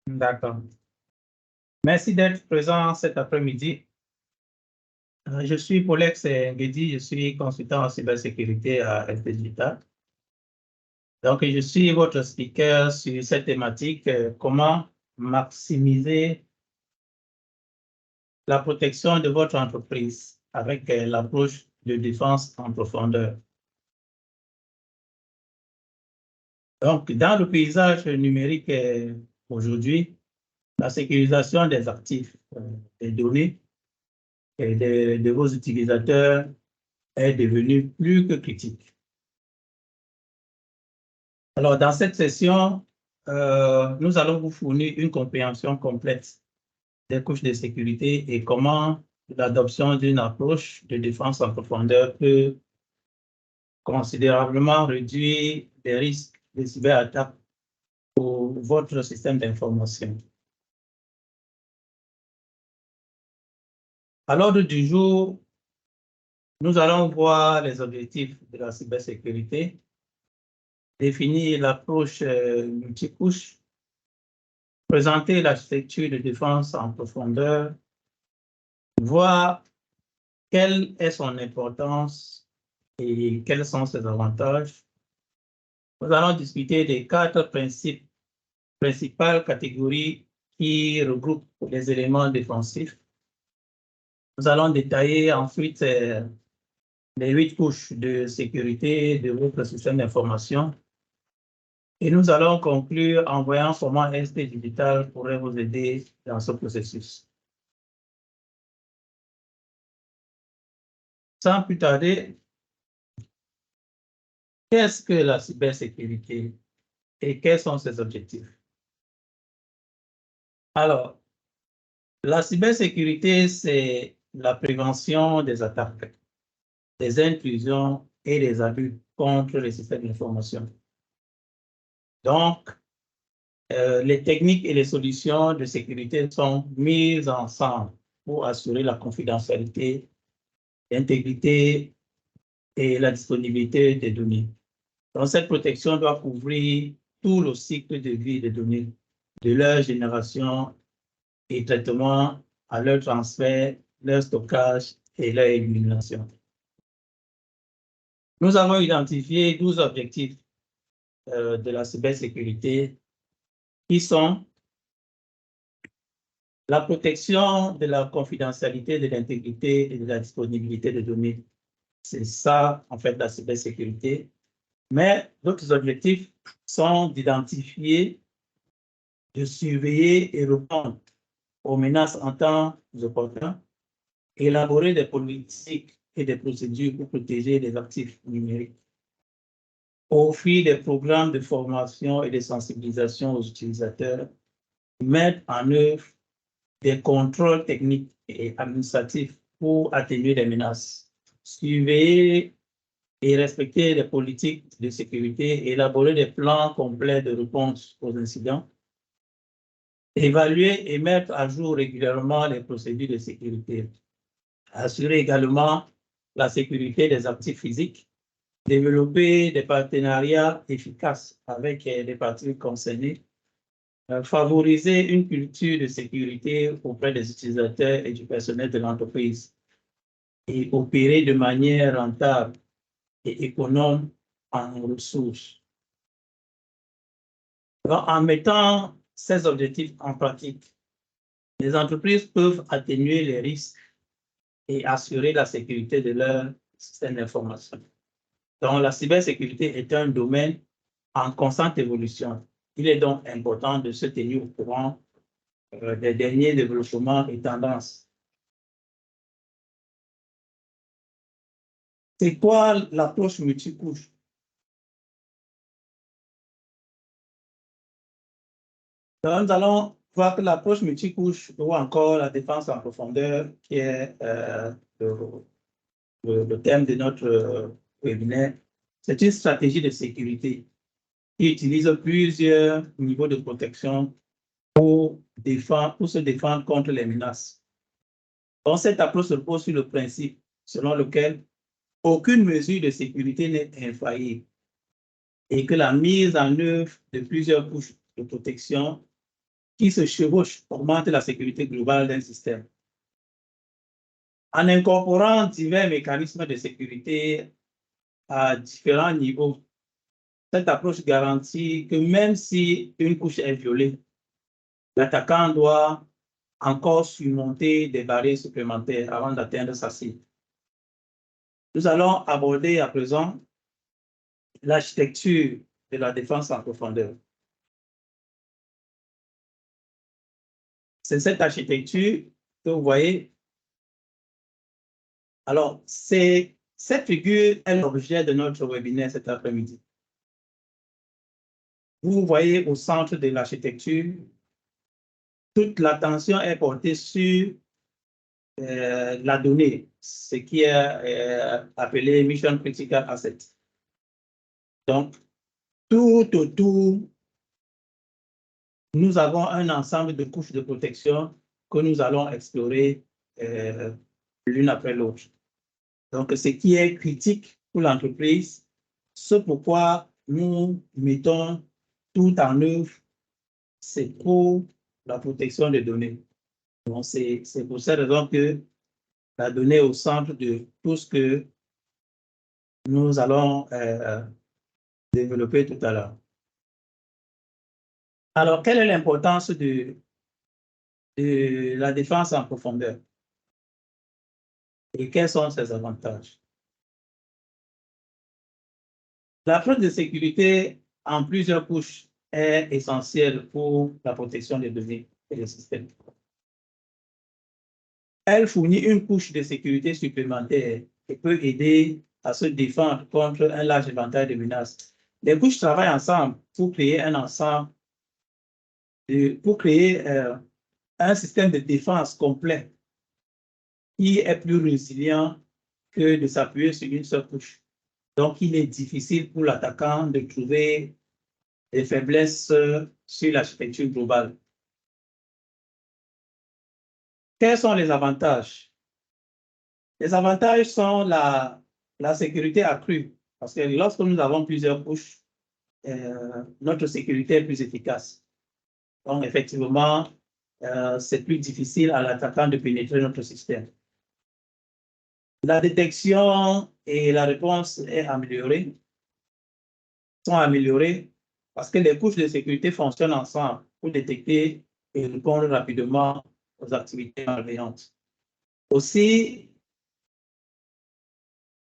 D'accord. Merci d'être présent cet après-midi. Je suis Polex Nguedi, je suis consultant en cybersécurité à FT Digital. Donc, je suis votre speaker sur cette thématique, comment maximiser la protection de votre entreprise avec l'approche de défense en profondeur. Donc, dans le paysage numérique aujourd'hui, la sécurisation des actifs, des données et de vos utilisateurs est devenue plus que critique. Alors, dans cette session, nous allons vous fournir une compréhension complète des couches de sécurité et comment l'adoption d'une approche de défense en profondeur peut considérablement réduire les risques de cyberattaques pour votre système d'information. À l'ordre du jour, nous allons voir les objectifs de la cybersécurité, définir l'approche multicouche, présenter l'architecture de défense en profondeur, voir quelle est son importance et quels sont ses avantages. Nous allons discuter des 4 principales catégories qui regroupent les éléments défensifs. Nous allons détailler ensuite les 8 couches de sécurité de votre système d'information. Et nous allons conclure en voyant comment ST Digital pourrait vous aider dans ce processus. Sans plus tarder, qu'est-ce que la cybersécurité et quels sont ses objectifs? Alors, la cybersécurité, c'est la prévention des attaques, des intrusions et des abus contre les systèmes d'information. Donc, les techniques et les solutions de sécurité sont mises ensemble pour assurer la confidentialité, l'intégrité et la disponibilité des données. Donc, cette protection doit couvrir tout le cycle de vie des données, de leur génération et traitement à leur transfert, leur stockage et leur élimination. Nous avons identifié 12 objectifs de la cybersécurité qui sont la protection de la confidentialité, de l'intégrité et de la disponibilité des données. C'est ça, en fait, la cybersécurité. Mais d'autres objectifs sont d'identifier, de surveiller et répondre aux menaces en temps opportun, élaborer des politiques et des procédures pour protéger les actifs numériques, offrir des programmes de formation et de sensibilisation aux utilisateurs, mettre en œuvre des contrôles techniques et administratifs pour atténuer les menaces, surveiller et respecter les politiques de sécurité, élaborer des plans complets de réponse aux incidents, évaluer et mettre à jour régulièrement les procédures de sécurité, assurer également la sécurité des actifs physiques, développer des partenariats efficaces avec les parties concernées, favoriser une culture de sécurité auprès des utilisateurs et du personnel de l'entreprise et opérer de manière rentable et économe en ressources. Donc, en mettant ces objectifs en pratique, les entreprises peuvent atténuer les risques et assurer la sécurité de leur système d'information. Donc, la cybersécurité est un domaine en constante évolution. Il est donc important de se tenir au courant des derniers développements et tendances. C'est quoi l'approche multicouche? Donc, nous allons voir que l'approche multicouche ou encore la défense en profondeur, qui est le thème de notre webinaire, c'est une stratégie de sécurité qui utilise plusieurs niveaux de protection pour se défendre contre les menaces. Donc, cette approche se repose sur le principe selon lequel aucune mesure de sécurité n'est infaillible et que la mise en œuvre de plusieurs couches de protection qui se chevauchent augmentent la sécurité globale d'un système. En incorporant divers mécanismes de sécurité à différents niveaux, cette approche garantit que même si une couche est violée, l'attaquant doit encore surmonter des barrières supplémentaires avant d'atteindre sa cible. Nous allons aborder à présent l'architecture de la défense en profondeur. C'est cette architecture que vous voyez. Alors, cette figure est l'objet de notre webinaire cet après-midi. Vous voyez au centre de l'architecture, toute l'attention est portée sur la donnée, ce qui est appelé Mission Critical Asset. Donc, tout autour, nous avons un ensemble de couches de protection que nous allons explorer l'une après l'autre. Donc, ce qui est critique pour l'entreprise, ce pourquoi nous mettons tout en œuvre, c'est pour la protection des données. Donc, c'est pour cette raison que la donnée est au centre de tout ce que nous allons développer tout à l'heure. Alors, quelle est l'importance de la défense en profondeur? Et quels sont ses avantages? L'approche de sécurité en plusieurs couches est essentielle pour la protection des données et des systèmes. Elle fournit une couche de sécurité supplémentaire qui peut aider à se défendre contre un large éventail de menaces. Les couches travaillent ensemble pour créer un ensemble, pour créer un système de défense complet qui est plus résilient que de s'appuyer sur une seule couche. Donc, il est difficile pour l'attaquant de trouver des faiblesses sur l'architecture globale. Quels sont les avantages? Les avantages sont la sécurité accrue, parce que lorsque nous avons plusieurs couches, notre sécurité est plus efficace. Donc, effectivement, c'est plus difficile à l'attaquant de pénétrer notre système. La détection et la réponse sont améliorées parce que les couches de sécurité fonctionnent ensemble pour détecter et répondre rapidement aux activités malveillantes. Aussi,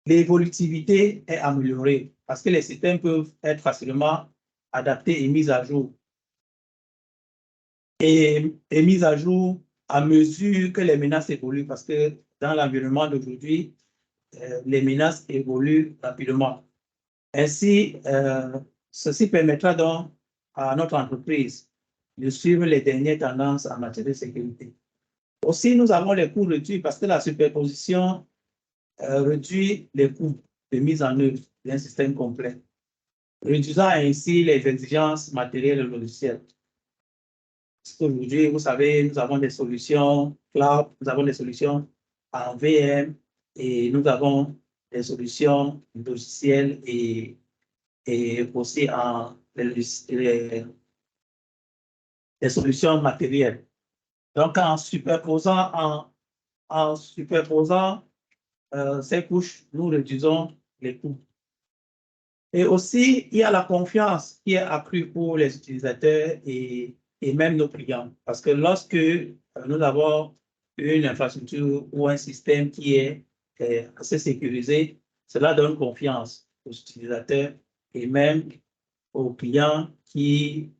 l'évolutivité est améliorée parce que les systèmes peuvent être facilement adaptés et mis à jour. Et mis à jour à mesure que les menaces évoluent, parce que dans l'environnement d'aujourd'hui, les menaces évoluent rapidement. Ainsi, ceci permettra donc à notre entreprise de suivre les dernières tendances en matière de sécurité. Aussi, nous avons les coûts réduits parce que la superposition réduit les coûts de mise en œuvre d'un système complet, réduisant ainsi les exigences matérielles et logicielles. Parce qu'aujourd'hui, vous savez, nous avons des solutions cloud, nous avons des solutions en VM et nous avons des solutions logicielles et aussi en les solutions matérielles. Donc, en superposant ces couches, nous réduisons les coûts. Et aussi, il y a la confiance qui est accrue pour les utilisateurs et même nos clients. Parce que lorsque nous avons une infrastructure ou un système qui est assez sécurisé, cela donne confiance aux utilisateurs et même aux clients qui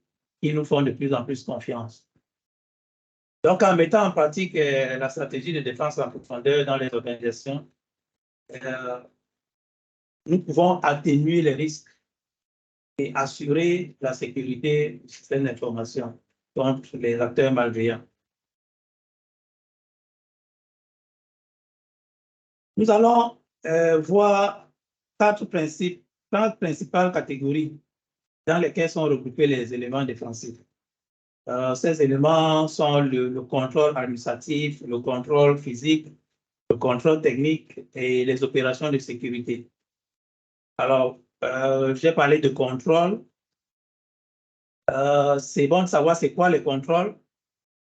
nous font de plus en plus confiance. Donc, en mettant en pratique la stratégie de défense en profondeur dans les organisations, nous pouvons atténuer les risques et assurer la sécurité du système d'information contre les acteurs malveillants. Nous allons voir quatre principales catégories dans lesquelles sont regroupés les éléments défensifs. Ces éléments sont le contrôle administratif, le contrôle physique, le contrôle technique et les opérations de sécurité. Alors, j'ai parlé de contrôle. C'est bon de savoir c'est quoi le contrôle.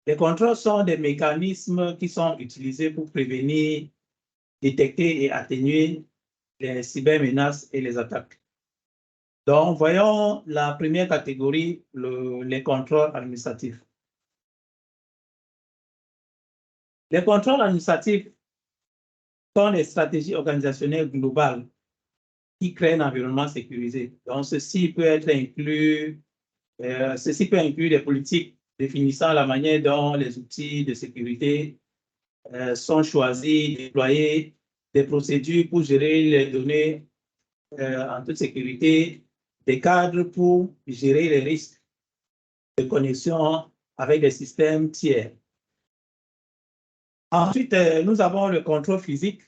Les contrôles sont des mécanismes qui sont utilisés pour prévenir, détecter et atténuer les cybermenaces et les attaques. Donc, voyons la première catégorie, les contrôles administratifs. Les contrôles administratifs sont des stratégies organisationnelles globales qui créent un environnement sécurisé. Donc, ceci peut inclure des politiques définissant la manière dont les outils de sécurité sont choisis, déployés, des procédures pour gérer les données en toute sécurité, des cadres pour gérer les risques de connexion avec des systèmes tiers. Ensuite, nous avons le contrôle physique.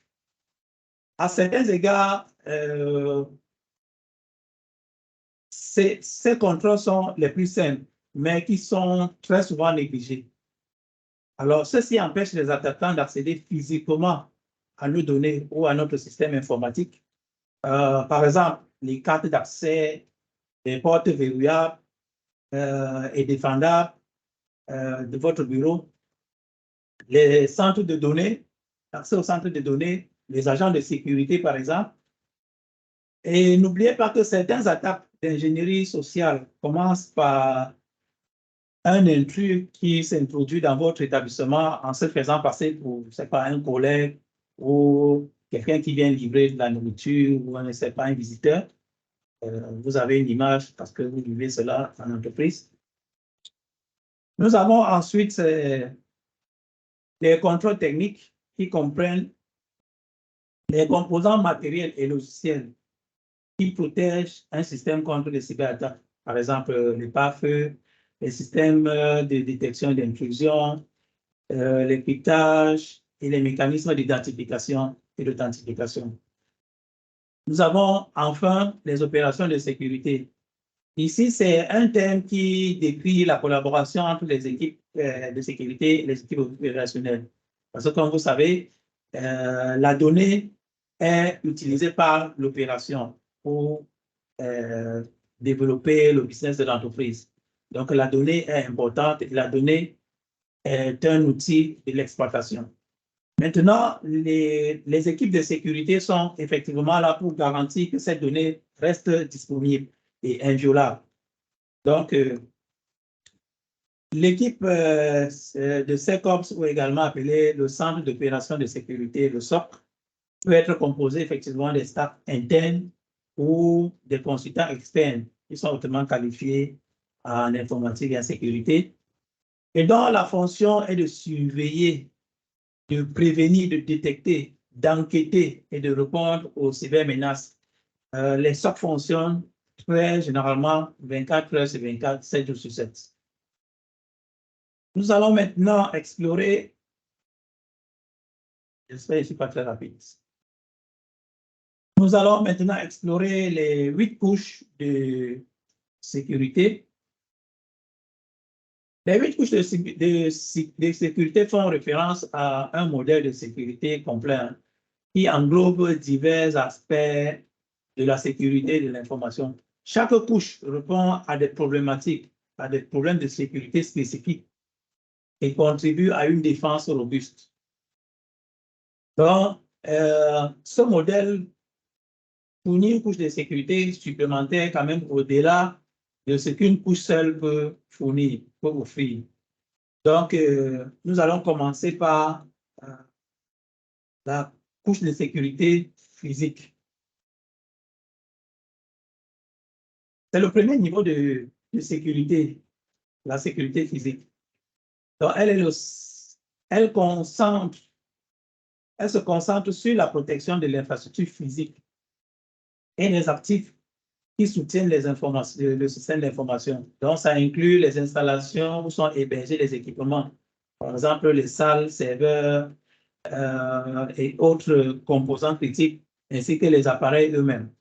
À certains égards, ces contrôles sont les plus simples, mais qui sont très souvent négligés. Alors, ceci empêche les attaquants d'accéder physiquement à nos données ou à notre système informatique. Par exemple, les cartes d'accès, les portes verrouillables et défendables de votre bureau, les centres de données, l'accès aux centres de données, les agents de sécurité, par exemple. Et n'oubliez pas que certaines attaques d'ingénierie sociale commencent par un intrus qui s'introduit dans votre établissement en se faisant passer pour, je sais pas, un collègue ou quelqu'un qui vient livrer de la nourriture ou ne sais pas, un visiteur. Vous avez une image parce que vous vivez cela en entreprise. Nous avons ensuite les contrôles techniques qui comprennent les composants matériels et logiciels qui protègent un système contre les cyberattaques. Par exemple, les pare-feux, les systèmes de détection d'intrusion, les cryptages et les mécanismes d'identification et d'authentification. Nous avons enfin les opérations de sécurité. Ici, c'est un terme qui décrit la collaboration entre les équipes de sécurité et les équipes opérationnelles. Parce que, comme vous savez, la donnée est utilisée par l'opération pour développer le business de l'entreprise. Donc, la donnée est importante et la donnée est un outil de l'exploitation. Maintenant, les équipes de sécurité sont effectivement là pour garantir que cette donnée reste disponible et inviolable. Donc, l'équipe de SecOps, ou également appelée le Centre d'opération de sécurité, le SOC, peut être composé effectivement des staffs internes ou des consultants externes qui sont hautement qualifiés en informatique et en sécurité, et dont la fonction est de surveiller, de prévenir, de détecter, d'enquêter et de répondre aux cybermenaces. Les SOC fonctionnent très généralement 24 heures sur 24, 7 jours sur 7. Nous allons maintenant explorer, j'espère que je ne suis pas très rapide. Nous allons maintenant explorer les 8 couches de sécurité. Les 8 couches de sécurité font référence à un modèle de sécurité complet qui englobe divers aspects de la sécurité de l'information. Chaque couche répond à des problématiques, à des problèmes de sécurité spécifiques et contribue à une défense robuste. Donc, ce modèle fournit une couche de sécurité supplémentaire quand même au-delà de ce qu'une couche seule peut fournir, peut offrir. Donc, nous allons commencer par la couche de sécurité physique. C'est le premier niveau de sécurité, la sécurité physique. Donc, elle se concentre sur la protection de l'infrastructure physique et les actifs qui soutiennent les informations, le système d'information. Donc, ça inclut les installations où sont hébergés les équipements, par exemple les salles, serveurs et autres composants critiques, ainsi que les appareils eux-mêmes.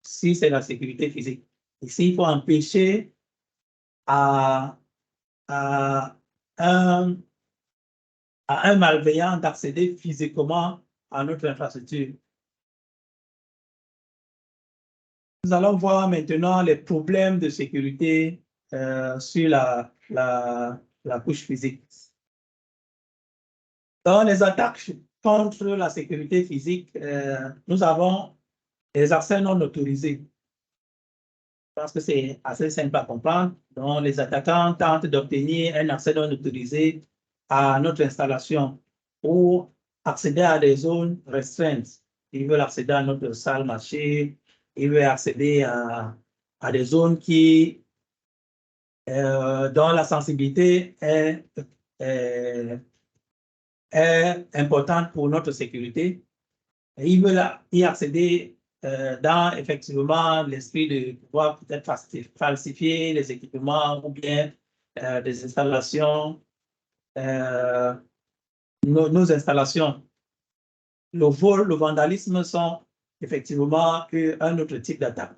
Si c'est la sécurité physique. Ici, il faut empêcher à un malveillant d'accéder physiquement à notre infrastructure. Nous allons voir maintenant les problèmes de sécurité sur la la couche physique. Dans les attaques contre la sécurité physique, nous avons les accès non autorisés. Je pense que c'est assez simple à comprendre. Donc, les attaquants tentent d'obtenir un accès non autorisé à notre installation ou accéder à des zones restreintes. Ils veulent accéder à notre salle marché, ils veulent accéder à des zones qui, dont la sensibilité est importante pour notre sécurité. Et ils veulent y accéder dans effectivement l'esprit de pouvoir peut-être falsifier les équipements ou bien des installations, nos installations. Le vol, le vandalisme sont effectivement un autre type d'attaque.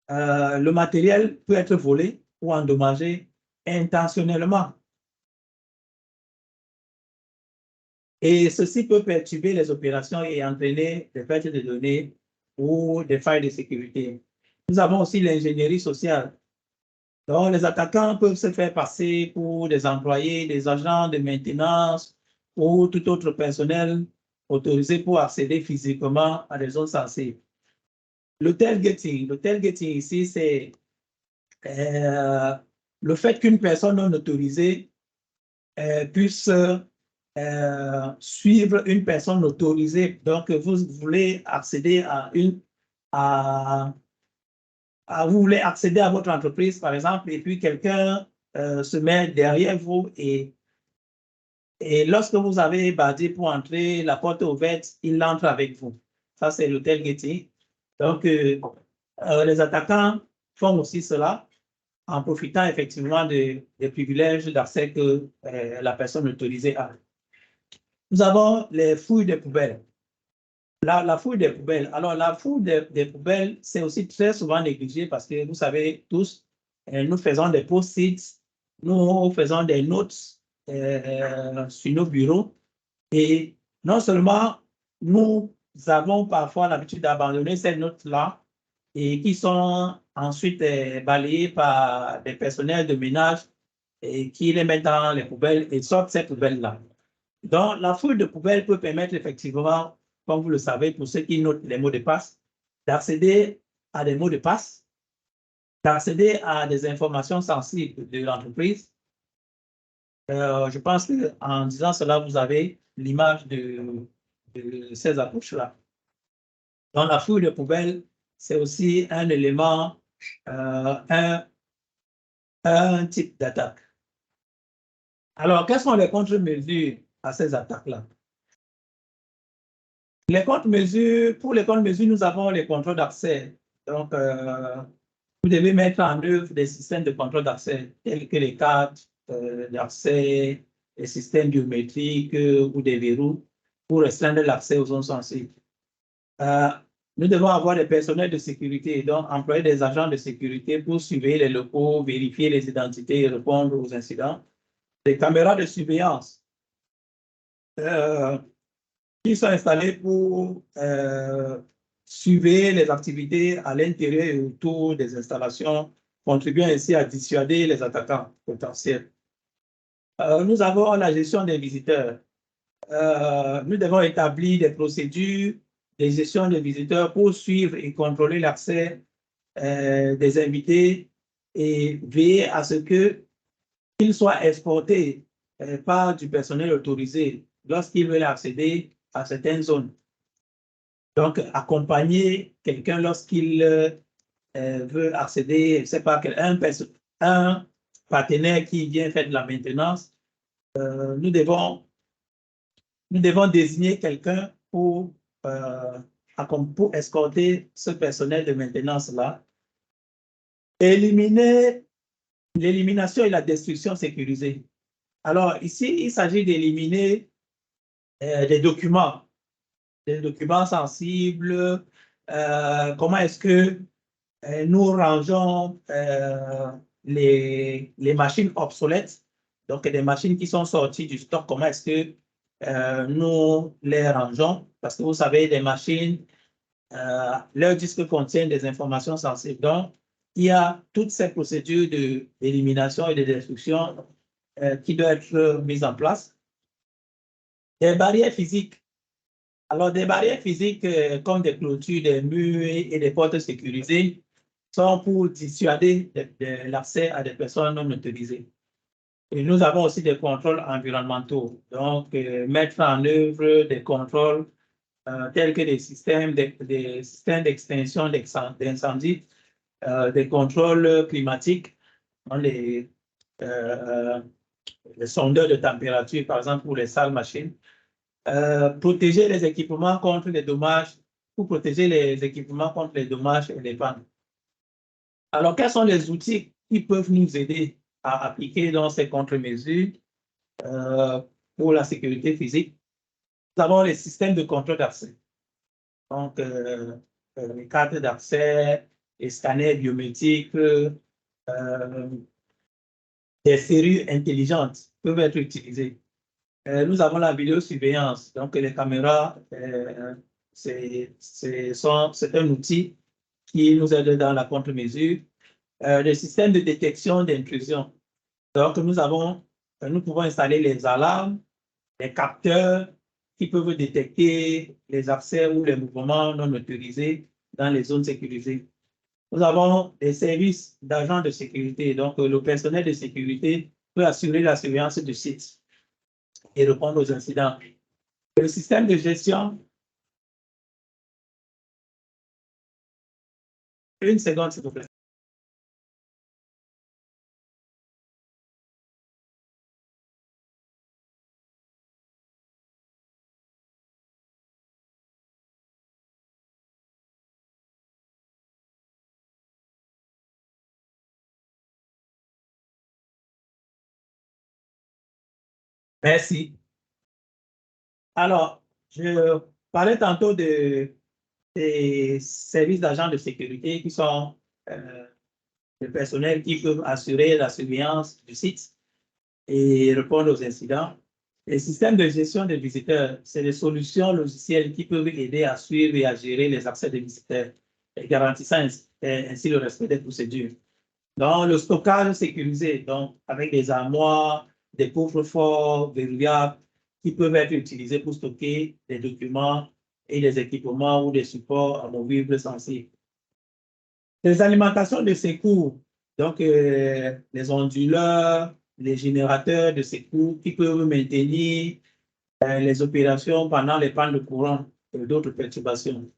Le matériel peut être volé ou endommagé intentionnellement. Et ceci peut perturber les opérations et entraîner des pertes de données ou des failles de sécurité. Nous avons aussi l'ingénierie sociale. Donc, les attaquants peuvent se faire passer pour des employés, des agents de maintenance ou tout autre personnel autorisé pour accéder physiquement à des zones sensibles. Le tailgating ici, c'est le fait qu'une personne non autorisée puisse suivre une personne autorisée. Donc, vous voulez accéder vous voulez accéder à votre entreprise, par exemple, et puis quelqu'un se met derrière vous et lorsque vous avez badé pour entrer, la porte ouverte, il entre avec vous. Ça, c'est le tailgating. Donc, les attaquants font aussi cela en profitant effectivement des privilèges d'accès que la personne autorisée a. Nous avons les fouilles des poubelles. La fouille des poubelles. Alors, la fouille des poubelles, c'est aussi très souvent négligé parce que vous savez tous, nous faisons des post-it, nous faisons des notes sur nos bureaux et non seulement nous avons parfois l'habitude d'abandonner ces notes-là et qui sont ensuite balayées par des personnels de ménage et qui les mettent dans les poubelles et sortent ces poubelles-là. Donc, la fouille de poubelles peut permettre effectivement, comme vous le savez, pour ceux qui notent les mots de passe, d'accéder à des mots de passe, d'accéder à des informations sensibles de l'entreprise. Je pense qu'en disant cela, vous avez l'image de ces approches-là. Donc, la fouille de poubelles, c'est aussi un élément, un type d'attaque. Alors, quelles sont les contre-mesures à ces attaques-là? Les contre-mesures, pour les contre-mesures, nous avons les contrôles d'accès. Donc, vous devez mettre en œuvre des systèmes de contrôle d'accès, tels que les cartes d'accès, les systèmes biométriques ou des verrous pour restreindre l'accès aux zones sensibles. Nous devons avoir des personnels de sécurité, donc employer des agents de sécurité pour surveiller les locaux, vérifier les identités et répondre aux incidents. Des caméras de surveillance qui sont installées pour surveiller les activités à l'intérieur et autour des installations, contribuant ainsi à dissuader les attaquants potentiels. Nous avons la gestion des visiteurs. Nous devons établir des procédures de gestion des visiteurs pour suivre et contrôler l'accès des invités et veiller à ce qu'ils soient escortés par du personnel autorisé lorsqu'ils veulent accéder à certaines zones. Donc, accompagner quelqu'un lorsqu'il veut accéder, je ne sais pas, un partenaire qui vient faire de la maintenance, nous devons désigner quelqu'un pour escorter ce personnel de maintenance-là. Éliminer l'élimination et la destruction sécurisée. Alors, ici, il s'agit d'éliminer des documents sensibles. Comment est-ce que nous rangeons les machines obsolètes, donc des machines qui sont sorties du stock, comment est-ce que nous les rangeons? Parce que vous savez, des machines, leur disque contient des informations sensibles. Donc, il y a toutes ces procédures d'élimination et de destruction qui doit être mise en place. Des barrières physiques. Alors, des barrières physiques comme des clôtures, des murs et des portes sécurisées sont pour dissuader de l'accès à des personnes non autorisées. Et nous avons aussi des contrôles environnementaux. Donc, mettre en œuvre des contrôles tels que des systèmes d'extinction d'incendie, des contrôles climatiques, les sondeurs de température, par exemple, pour les salles machines. Protéger les équipements contre les dommages, pour protéger les équipements contre les dommages et les pannes. Alors, quels sont les outils qui peuvent nous aider à appliquer dans ces contre-mesures pour la sécurité physique? Nous avons les systèmes de contrôle d'accès. Donc, les cartes d'accès, les scanners biométriques, des serrures intelligentes peuvent être utilisées. Nous avons la vidéosurveillance. Donc, les caméras, c'est un outil qui nous aide dans la contre-mesure. Le système de détection d'intrusion. Donc, nous pouvons installer les alarmes, les capteurs qui peuvent détecter les accès ou les mouvements non autorisés dans les zones sécurisées. Nous avons des services d'agents de sécurité. Donc, le personnel de sécurité peut assurer la surveillance du site et répondre aux incidents. Le système de gestion. Une seconde, s'il vous plaît. Merci. Alors, je parlais tantôt des services d'agents de sécurité qui sont le personnel qui peuvent assurer la surveillance du site et répondre aux incidents. Les systèmes de gestion des visiteurs, c'est des solutions logicielles qui peuvent aider à suivre et à gérer les accès des visiteurs, et garantissant ainsi le respect des procédures. Donc, le stockage sécurisé, donc avec des armoires, des coffres-forts verrouillables qui peuvent être utilisés pour stocker des documents et des équipements ou des supports amovibles sensibles. Les alimentations de secours, donc les onduleurs, les générateurs de secours qui peuvent maintenir les opérations pendant les pannes de courant et d'autres perturbations.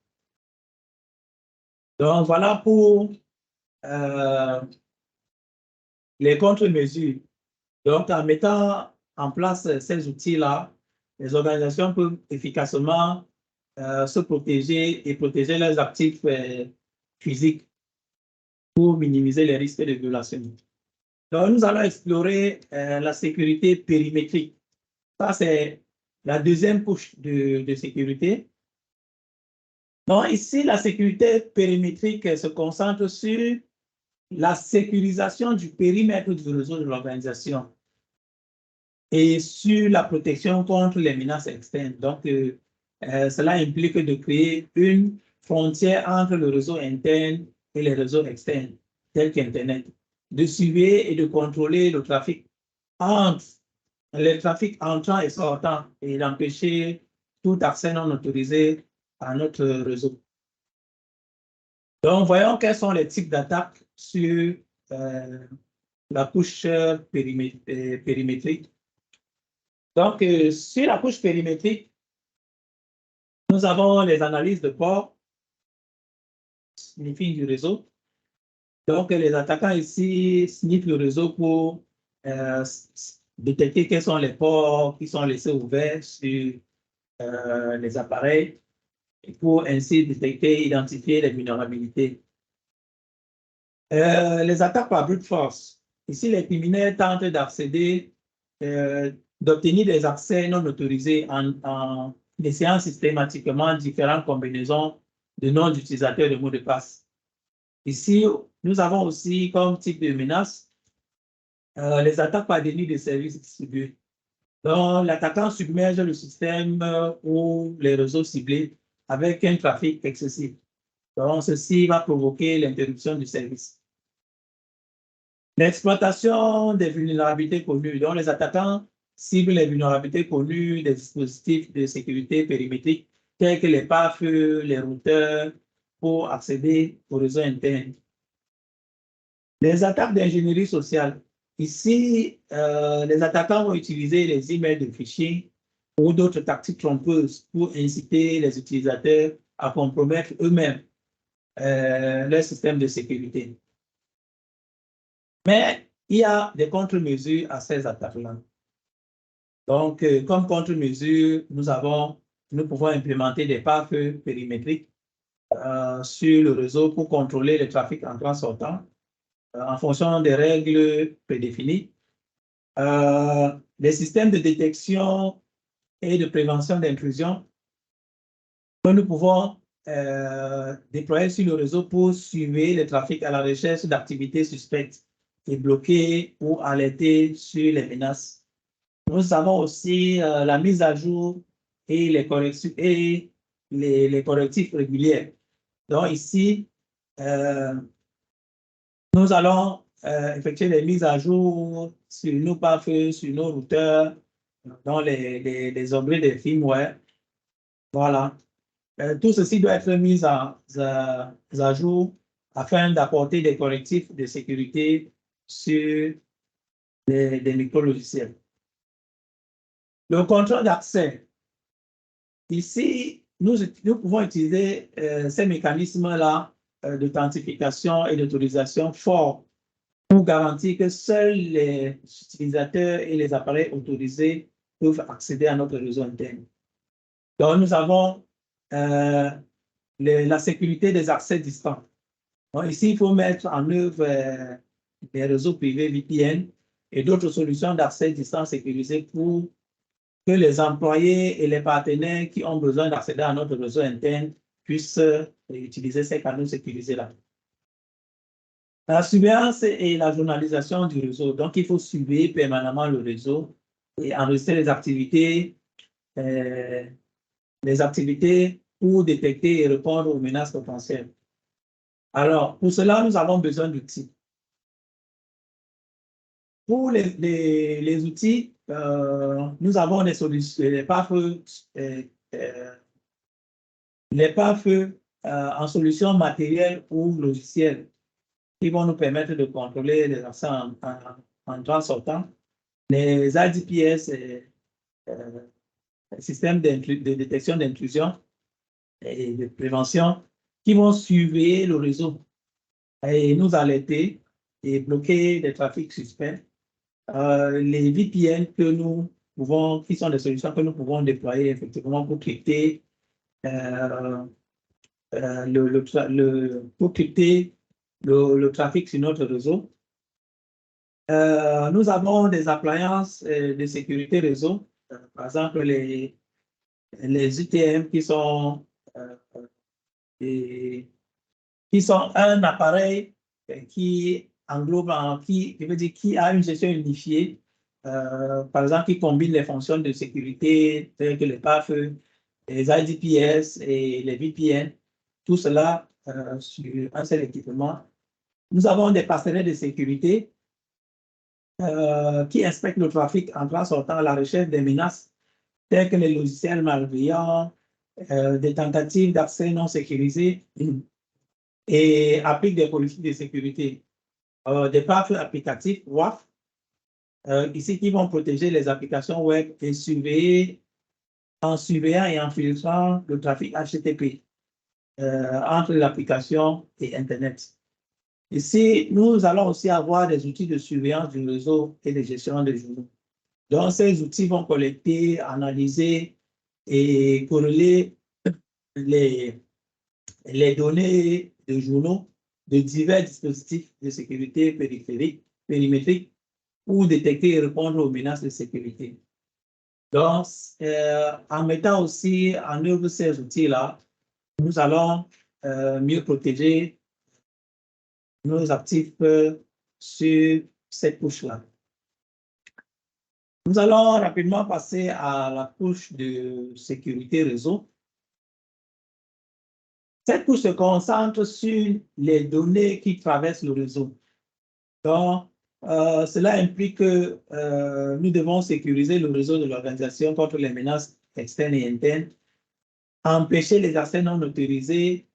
Donc, voilà pour les contre-mesures. Donc, en mettant en place ces outils-là, les organisations peuvent efficacement se protéger et protéger leurs actifs physiques pour minimiser les risques de violation. Donc, nous allons explorer la sécurité périmétrique. Ça, c'est la deuxième couche de sécurité. Donc, ici, la sécurité périmétrique se concentre sur la sécurisation du périmètre du réseau de l'organisation et sur la protection contre les menaces externes. Donc, cela implique de créer une frontière entre le réseau interne et les réseaux externes, tels qu'Internet, de surveiller et de contrôler le trafic entre les trafics entrant et sortant et d'empêcher tout accès non autorisé à notre réseau. Donc, voyons quels sont les types d'attaques sur la couche périmétrique. Donc, sur la couche périmétrique, nous avons les analyses de port, sniffing du réseau. Donc, les attaquants ici sniffent le réseau pour détecter quels sont les ports qui sont laissés ouverts sur les appareils et pour ainsi détecter et identifier les vulnérabilités. Les attaques par brute force. Ici, les criminels tentent d'accéder, d'obtenir des accès non autorisés en essayant systématiquement différentes combinaisons de noms d'utilisateurs de mots de passe. Ici, nous avons aussi comme type de menace les attaques par déni de services distribués. Donc, l'attaquant submerge le système ou les réseaux ciblés avec un trafic excessif. Donc, ceci va provoquer l'interruption du service. L'exploitation des vulnérabilités connues. Donc, les attaquants ciblent les vulnérabilités connues des dispositifs de sécurité périmétrique tels que les pare-feux, les routeurs, pour accéder au réseau interne. Les attaques d'ingénierie sociale. Ici, les attaquants vont utiliser les emails de phishing ou d'autres tactiques trompeuses pour inciter les utilisateurs à compromettre eux-mêmes leur système de sécurité. Mais il y a des contre-mesures à ces attaques-là. Donc, comme contre-mesure, nous pouvons implémenter des pare-feux périmétriques sur le réseau pour contrôler le trafic entrant-sortant en fonction des règles prédéfinies. Les systèmes de détection et de prévention d'intrusion que nous pouvons déployer sur le réseau pour suivre le trafic à la recherche d'activités suspectes et bloquer ou alerter sur les menaces. Nous avons aussi la mise à jour et les corrections et les correctifs réguliers. Donc ici, nous allons effectuer les mises à jour sur nos pare-feux, sur nos routeurs, dans les objets de firmware. Voilà. Tout ceci doit être mis à jour afin d'apporter des correctifs de sécurité sur des micro-logiciels. Le contrôle d'accès. Ici, nous pouvons utiliser ces mécanismes-là d'authentification et d'autorisation forts pour garantir que seuls les utilisateurs et les appareils autorisés peuvent accéder à notre réseau interne. Donc, nous avons la sécurité des accès distants. Donc, ici, il faut mettre en œuvre des réseaux privés VPN et d'autres solutions d'accès distant sécurisées pour que les employés et les partenaires qui ont besoin d'accéder à notre réseau interne puissent utiliser ces canaux sécurisés-là. La surveillance et la journalisation du réseau. Donc, il faut suivre permanemment le réseau et enregistrer les activités pour détecter et répondre aux menaces potentielles. Alors, pour cela, nous avons besoin d'outils. Pour les outils, nous avons des solutions, les pare-feux en solution matérielle ou logicielle qui vont nous permettre de contrôler les accès en temps sortant. Les IDPS, systèmes de détection d'intrusion et de prévention, qui vont suivre le réseau et nous alerter et bloquer des trafics suspects. Les VPN qui sont des solutions que nous pouvons déployer effectivement pour crypter le trafic sur notre réseau. Nous avons des appliances de sécurité réseau, par exemple les UTM qui sont un appareil qui englobe, qui a une gestion unifiée, par exemple, qui combine les fonctions de sécurité telles que les pare-feux, les IDPS et les VPN, tout cela sur un seul équipement. Nous avons des partenaires de sécurité qui inspectent le trafic entrant-sortant à la recherche des menaces telles que les logiciels malveillants, des tentatives d'accès non sécurisés et appliquent des politiques de sécurité. Des pare-feux applicatifs WAF, ici qui vont protéger les applications web et en surveillant et en filtrant le trafic HTTP entre l'application et Internet. Ici, nous allons aussi avoir des outils de surveillance du réseau et de gestion des journaux. Donc, ces outils vont collecter, analyser et corréler les données de journaux de divers dispositifs de sécurité périmétrique pour détecter et répondre aux menaces de sécurité. Donc, en mettant aussi en œuvre ces outils-là, nous allons mieux protéger nos actifs sur cette couche-là. Nous allons rapidement passer à la couche de sécurité réseau. Cette couche se concentre sur les données qui traversent le réseau. Donc, Cela implique que nous devons sécuriser le réseau de l'organisation contre les menaces externes et internes, empêcher les accès non autorisés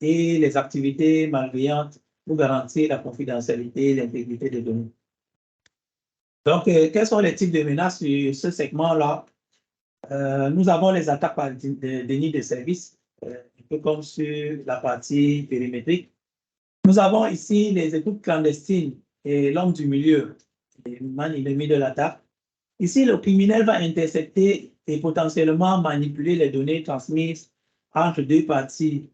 et les activités malveillantes pour garantir la confidentialité et l'intégrité des données. Donc, quels sont les types de menaces sur ce segment-là? Nous avons les attaques par déni de service, un peu comme sur la partie périmétrique. Nous avons ici les écoutes clandestines et l'homme du milieu, l'ennemi de l'attaque. Ici, le criminel va intercepter et potentiellement manipuler les données transmises entre deux parties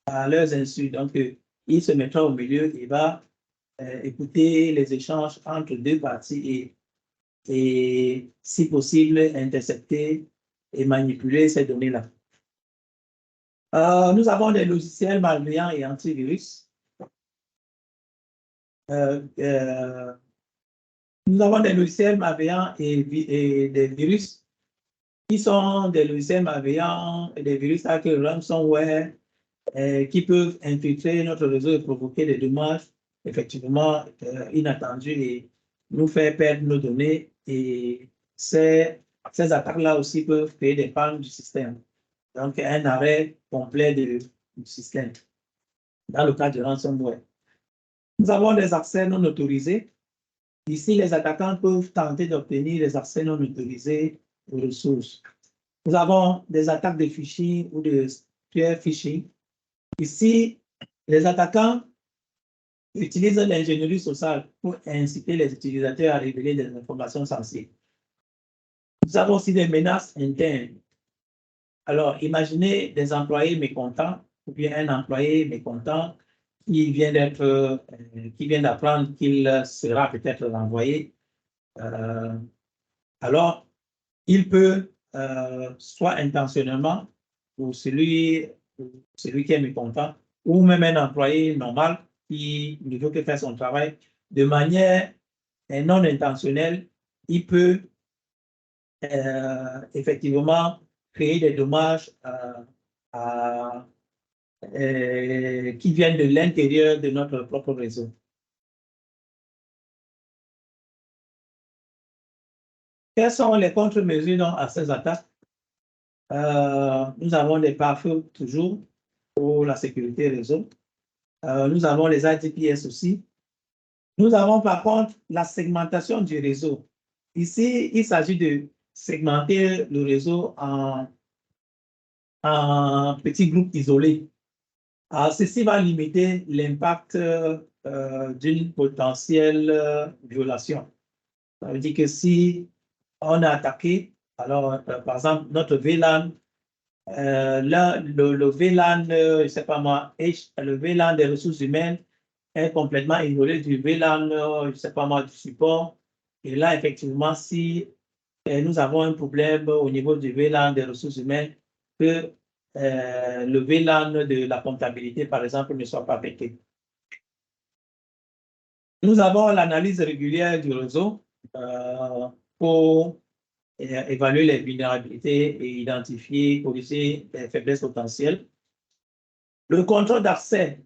à leurs insus. Donc, il se mettra au milieu et va écouter les échanges entre deux parties et si possible, intercepter et manipuler ces données-là. Nous avons des logiciels malveillants et antivirus. Nous avons des logiciels malveillants et des virus qui sont des logiciels malveillants et des virus tels que ransomware qui peuvent infiltrer notre réseau et provoquer des dommages effectivement inattendus et nous faire perdre nos données. Et ces attaques-là aussi peuvent créer des pannes du système. Donc, un arrêt complet du système dans le cas de ransomware. Nous avons des accès non autorisés. Ici, les attaquants peuvent tenter d'obtenir des accès non autorisés aux ressources. Nous avons des attaques de phishing ou de spear phishing. Ici, les attaquants utilisent l'ingénierie sociale pour inciter les utilisateurs à révéler des informations sensibles. Nous avons aussi des menaces internes. Alors, imaginez des employés mécontents ou bien un employé mécontent qui vient d'apprendre qu'il sera peut-être renvoyé. Alors, il peut, soit intentionnellement, ou celui qui est mécontent, ou même un employé normal qui ne veut que faire son travail, de manière non intentionnelle, il peut effectivement créer des dommages qui viennent de l'intérieur de notre propre réseau. Quelles sont les contre-mesures à ces attaques? Nous avons des pare-feux toujours pour la sécurité réseau. Nous avons les IDPS aussi. Nous avons par contre la segmentation du réseau. Ici, il s'agit de segmenter le réseau en petits groupes isolés. Alors, ceci va limiter l'impact d'une potentielle violation. Ça veut dire que si on a attaqué, alors par exemple, notre VLAN, le VLAN, je ne sais pas moi, le VLAN des ressources humaines est complètement isolé du VLAN, je ne sais pas moi, du support. Et là, effectivement, si nous avons un problème au niveau du VLAN des ressources humaines, que le VLAN de la comptabilité, par exemple, ne soit pas affecté. Nous avons l'analyse régulière du réseau pour évaluer les vulnérabilités et identifier, corriger les faiblesses potentielles. Le contrôle d'accès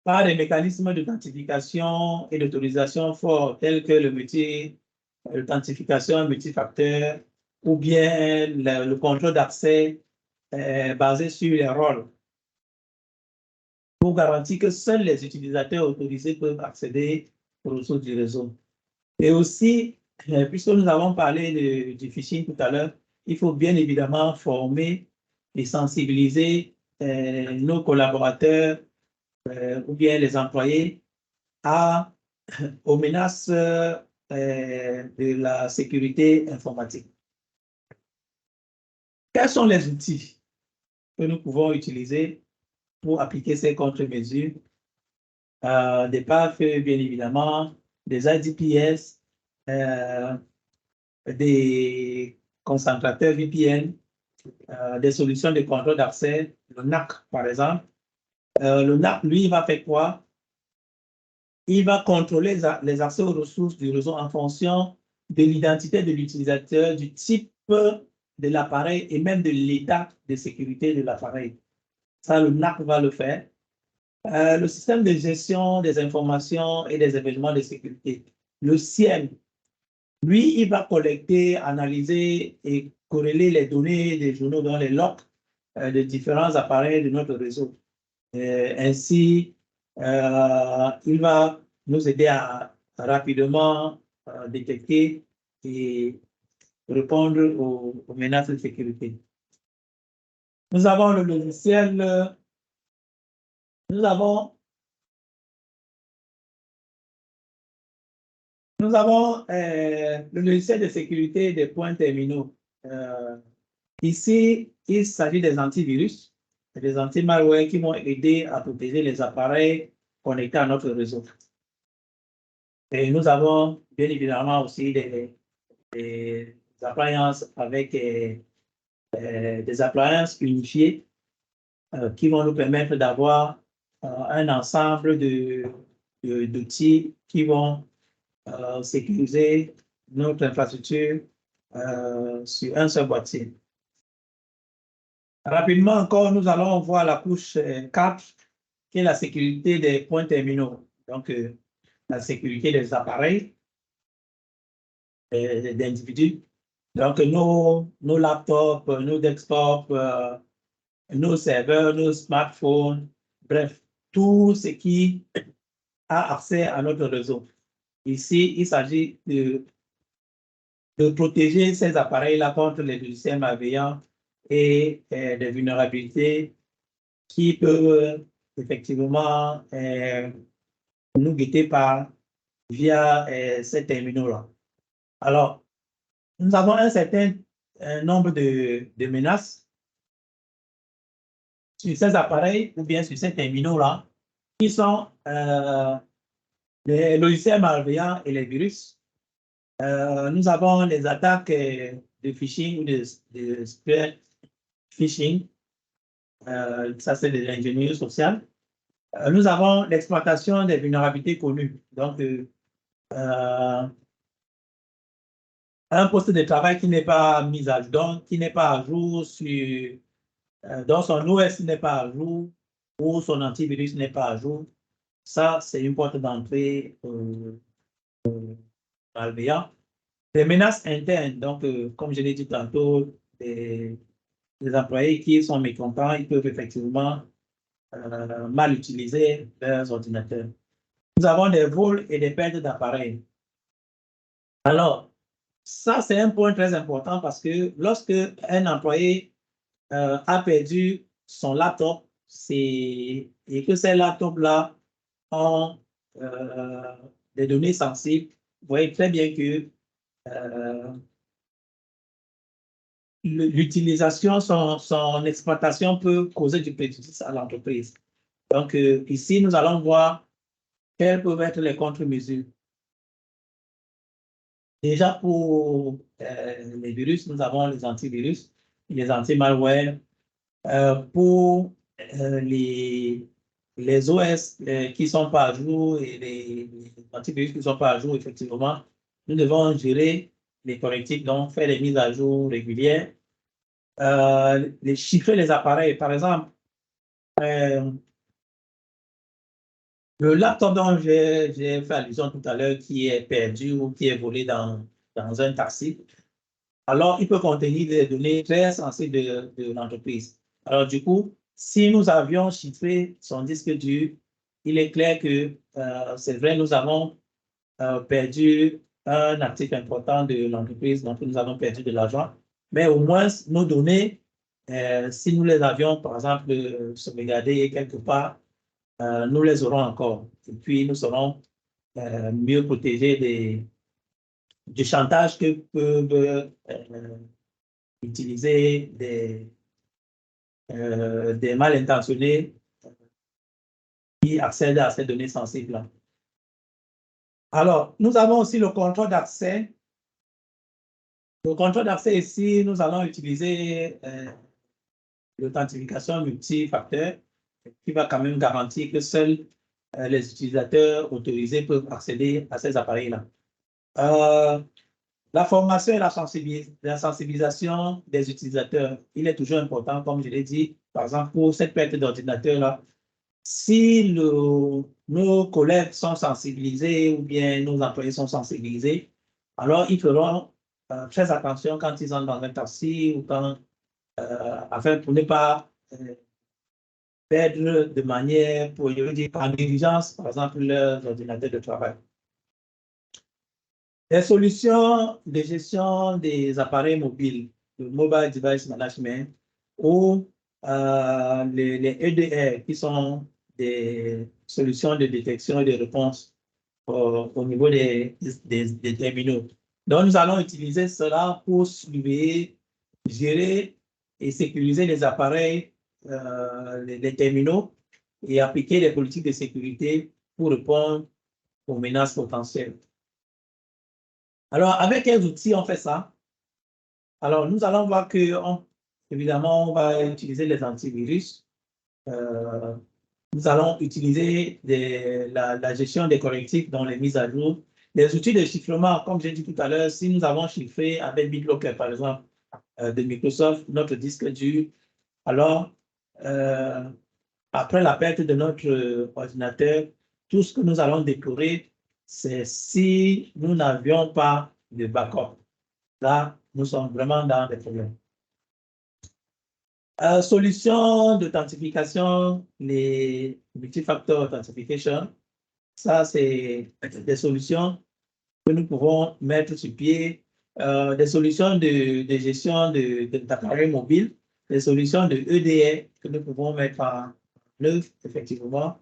par des mécanismes d'authentification et d'autorisation forts tels que l'authentification multifacteur ou bien le contrôle d'accès basé sur les rôles pour garantir que seuls les utilisateurs autorisés peuvent accéder aux ressources du réseau. Et aussi, puisque nous avons parlé du phishing tout à l'heure, il faut bien évidemment former et sensibiliser nos collaborateurs ou bien les employés aux menaces de la sécurité informatique. Quels sont les outils que nous pouvons utiliser pour appliquer ces contre-mesures? Des pare-feux, bien évidemment, des IDPS, des concentrateurs VPN, des solutions de contrôle d'accès, le NAC par exemple. Le NAC, lui, va faire quoi? Il va contrôler les accès aux ressources du réseau en fonction de l'identité de l'utilisateur, du type de l'appareil et même de l'état de sécurité de l'appareil. Ça, le NAC va le faire. Le système de gestion des informations et des événements de sécurité. Le SIEM, lui, il va collecter, analyser et corréler les données des journaux dans les logs de différents appareils de notre réseau. Ainsi, il va nous aider à rapidement détecter et répondre aux menaces de sécurité. Nous avons le logiciel, nous avons le logiciel de sécurité des points terminaux. Ici, il s'agit des antivirus, des anti-malware qui vont aider à protéger les appareils connectés à notre réseau. Et nous avons bien évidemment aussi des appliances avec des appliances unifiées qui vont nous permettre d'avoir un ensemble d'outils qui vont sécuriser notre infrastructure sur un seul boîtier. Rapidement encore, nous allons voir la couche 4, qui est la sécurité des points terminaux. Donc, la sécurité des appareils, d'individus. Donc, nos laptops, nos desktops, nos serveurs, nos smartphones, bref, tout ce qui a accès à notre réseau. Ici, il s'agit de protéger ces appareils-là contre les logiciels malveillants et des vulnérabilités qui peuvent effectivement nous guetter via ces terminaux-là. Alors, nous avons un certain nombre de menaces sur ces appareils ou bien sur ces terminaux-là qui sont les logiciels malveillants et les virus. Nous avons les attaques de phishing ou de spear phishing. Ça, c'est de l'ingénierie sociale. Nous avons l'exploitation des vulnérabilités connues. Donc, un poste de travail qui n'est pas mis à jour, qui n'est pas à jour sur, dont son OS n'est pas à jour ou son antivirus n'est pas à jour. Ça, c'est une porte d'entrée malveillant. Des menaces internes, donc, comme je l'ai dit tantôt, des employés qui sont mécontents, ils peuvent effectivement mal utiliser leurs ordinateurs. Nous avons des vols et des pertes d'appareils. Alors, ça, c'est un point très important parce que lorsque un employé a perdu son laptop et que ces laptops-là ont des données sensibles, vous voyez très bien que l'utilisation, son exploitation peut causer du préjudice à l'entreprise. Donc, ici, nous allons voir quelles peuvent être les contre-mesures. Déjà, pour les virus, nous avons les antivirus, les anti-malware. Pour les OS qui ne sont pas à jour et les antivirus qui ne sont pas à jour, effectivement, nous devons gérer les correctifs, donc faire des mises à jour régulières, chiffrer les appareils. Par exemple, le laptop dont j'ai fait allusion tout à l'heure qui est perdu ou qui est volé dans un taxi, alors il peut contenir des données très sensibles de l'entreprise. Alors du coup, si nous avions chiffré son disque dur, il est clair que c'est vrai, nous avons perdu un actif important de l'entreprise, donc nous avons perdu de l'argent, mais au moins nos données, si nous les avions, par exemple, sauvegardées quelque part, nous les aurons encore. Et puis, nous serons mieux protégés du chantage que peuvent utiliser des mal intentionnés qui accèdent à ces données sensibles. Alors, nous avons aussi le contrôle d'accès. Le contrôle d'accès ici, nous allons utiliser l'authentification multifacteur qui va quand même garantir que seuls les utilisateurs autorisés peuvent accéder à ces appareils-là. La formation et la sensibilisation des utilisateurs, il est toujours important, comme je l'ai dit, par exemple, pour cette perte d'ordinateur-là, si nos collègues sont sensibilisés ou bien nos employés sont sensibilisés, alors ils feront très attention quand ils entrent dans un taxi ou quand, afin pour ne pas perdre de manière, pour dire, par négligence, par exemple, leurs ordinateurs de travail. Les solutions de gestion des appareils mobiles, le Mobile Device Management, ou les EDR, qui sont des solutions de détection et de réponse au niveau des terminaux. Donc, nous allons utiliser cela pour surveiller, gérer et sécuriser les appareils, les terminaux, et appliquer les politiques de sécurité pour répondre aux menaces potentielles. Alors, avec quels outils on fait ça? Alors, nous allons voir que, évidemment, on va utiliser les antivirus. Nous allons utiliser la gestion des correctifs dans les mises à jour. Les outils de chiffrement, comme j'ai dit tout à l'heure, si nous avons chiffré avec BitLocker, par exemple, de Microsoft, notre disque dur, alors, après la perte de notre ordinateur, tout ce que nous allons déplorer, c'est si nous n'avions pas de backup. Là, nous sommes vraiment dans des problèmes. Solution d'authentification, les multifactor authentification, ça, c'est des solutions que nous pouvons mettre sur pied, des solutions de gestion d'appareils mobiles, des solutions de EDR que nous pouvons mettre en œuvre, effectivement,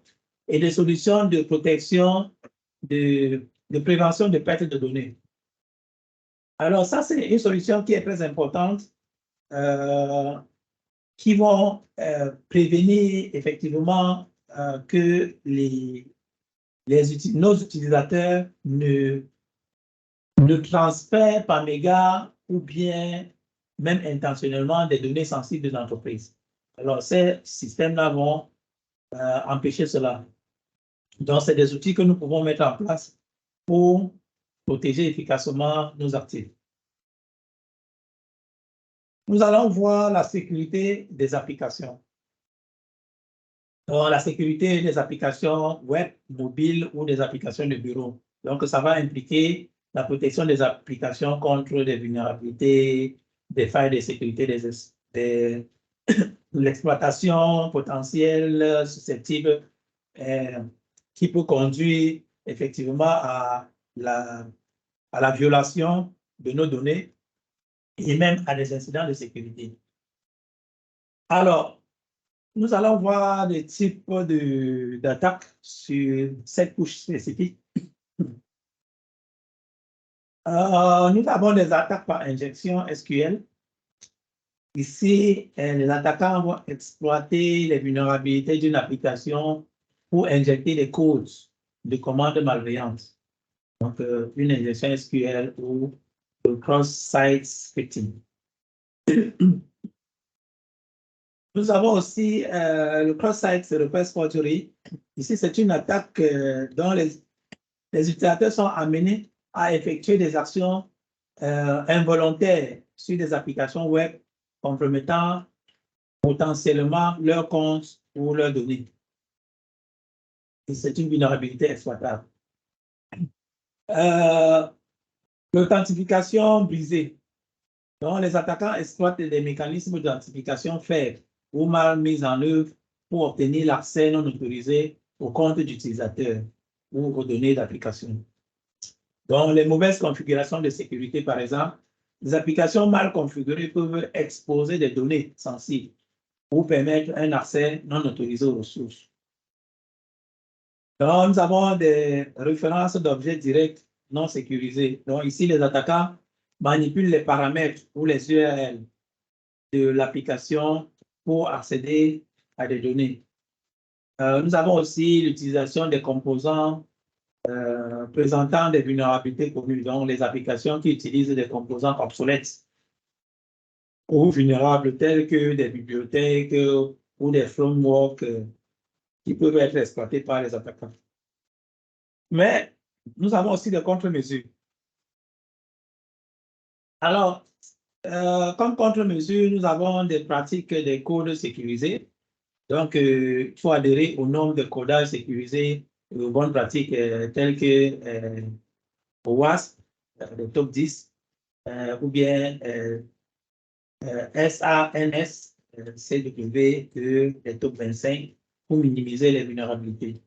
et des solutions de protection, de prévention de perte de données. Alors, ça, c'est une solution qui est très importante, qui vont prévenir effectivement que nos utilisateurs ne transfèrent par méga ou bien même intentionnellement des données sensibles des entreprises. Alors, ces systèmes-là vont empêcher cela. Donc, c'est des outils que nous pouvons mettre en place pour protéger efficacement nos actifs. Nous allons voir la sécurité des applications. Donc, la sécurité des applications web, mobiles ou des applications de bureau. Donc, ça va impliquer la protection des applications contre des vulnérabilités, des failles de sécurité, de l'exploitation potentielle susceptible qui peut conduire effectivement à la violation de nos données et même à des incidents de sécurité. Alors, nous allons voir des types d'attaques sur cette couche spécifique. Nous avons des attaques par injection SQL. Ici, les attaquants vont exploiter les vulnérabilités d'une application pour injecter les codes de commandes malveillantes. Donc, une injection SQL ou le cross-site scripting. Nous avons aussi le cross-site request forgery. Ici, c'est une attaque dont les utilisateurs sont amenés à effectuer des actions involontaires sur des applications web compromettant potentiellement leur compte ou leurs données. Et c'est une vulnérabilité exploitable. L'authentification brisée. Donc, les attaquants exploitent des mécanismes d'authentification faibles ou mal mis en œuvre pour obtenir l'accès non autorisé au compte d'utilisateur ou aux données d'application. Donc, les mauvaises configurations de sécurité, par exemple, les applications mal configurées peuvent exposer des données sensibles ou permettre un accès non autorisé aux ressources. Donc, nous avons des références d'objets directs non sécurisés. Donc, ici, les attaquants manipulent les paramètres ou les URL de l'application pour accéder à des données. Nous avons aussi l'utilisation des composants présentant des vulnérabilités communes, donc les applications qui utilisent des composants obsolètes ou vulnérables tels que des bibliothèques ou des frameworks qui peuvent être exploités par les attaquants. Mais nous avons aussi des contre-mesures. Alors, comme contre-mesure, nous avons des pratiques des codes sécurisés. Donc, il faut adhérer aux normes de codage sécurisé, aux bonnes pratiques telles que OWASP, le top 10, ou bien SANS, CW, les top 25, pour minimiser les vulnérabilités.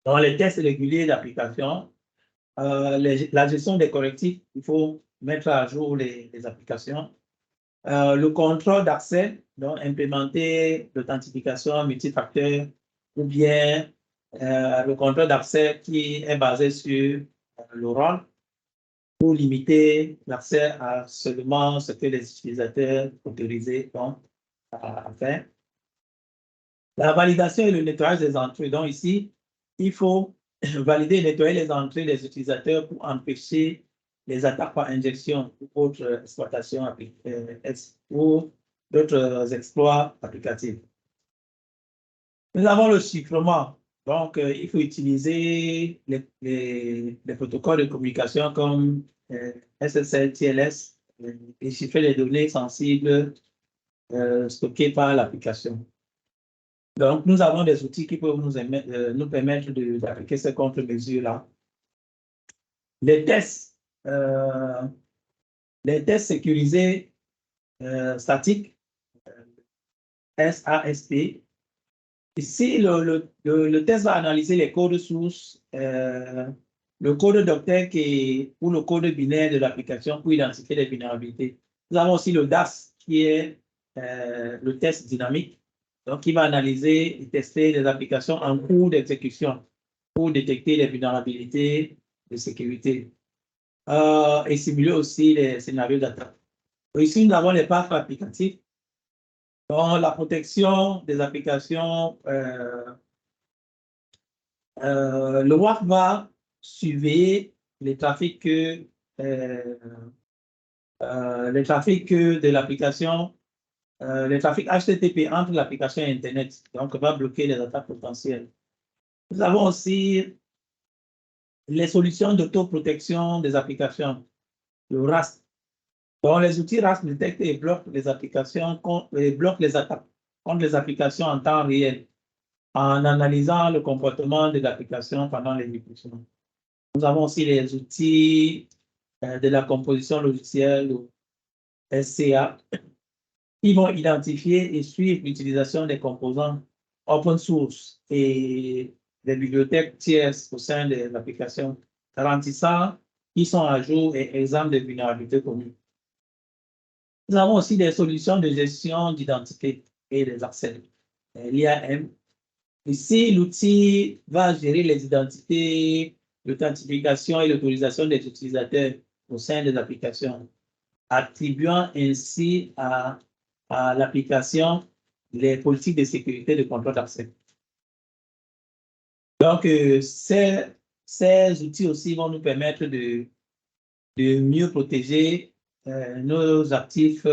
Dans les tests réguliers d'application, la gestion des correctifs, il faut mettre à jour les applications. Le contrôle d'accès, donc implémenter l'authentification multifacteur ou bien le contrôle d'accès qui est basé sur le rôle pour limiter l'accès à seulement ce que les utilisateurs autorisés ont à faire. La validation et le nettoyage des entrées. Donc ici, il faut valider et nettoyer les entrées des utilisateurs pour empêcher les attaques par injection ou autres exploitations ou d'autres exploits applicatifs. Nous avons le chiffrement. Donc, il faut utiliser les protocoles de communication comme SSL, TLS et chiffrer les données sensibles stockées par l'application. Donc, nous avons des outils qui peuvent nous permettre d'appliquer ces contre-mesures-là. Les tests sécurisés statiques, SAST. Ici, le test va analyser les codes sources, le code d'octet ou le code binaire de l'application pour identifier les vulnérabilités. Nous avons aussi le DAS, qui est le test dynamique. Donc, il va analyser et tester les applications en cours d'exécution pour détecter les vulnérabilités de sécurité et simuler aussi les scénarios d'attaque. Ici, nous avons les paths applicatifs. Donc, la protection des applications, le WAF va surveiller les trafics de l'application, les trafics HTTP entre l'application et Internet, donc va bloquer les attaques potentielles. Nous avons aussi les solutions d'autoprotection des applications, le RAST. Donc, les outils RAST détectent et bloquent les applications, bloquent les attaques contre les applications en temps réel, en analysant le comportement de l'application pendant l'exécution. Nous avons aussi les outils de la composition logicielle, ou SCA, qui vont identifier et suivre l'utilisation des composants open source et des bibliothèques tierces au sein de l'application, garantissant qu'ils sont à jour et exempts de vulnérabilités communes. Nous avons aussi des solutions de gestion d'identité et des accès, l'IAM. Ici, l'outil va gérer les identités, l'authentification et l'autorisation des utilisateurs au sein des applications, attribuant ainsi à l'application les politiques de sécurité de contrôle d'accès. Donc, ces outils aussi vont nous permettre de mieux protéger nos actifs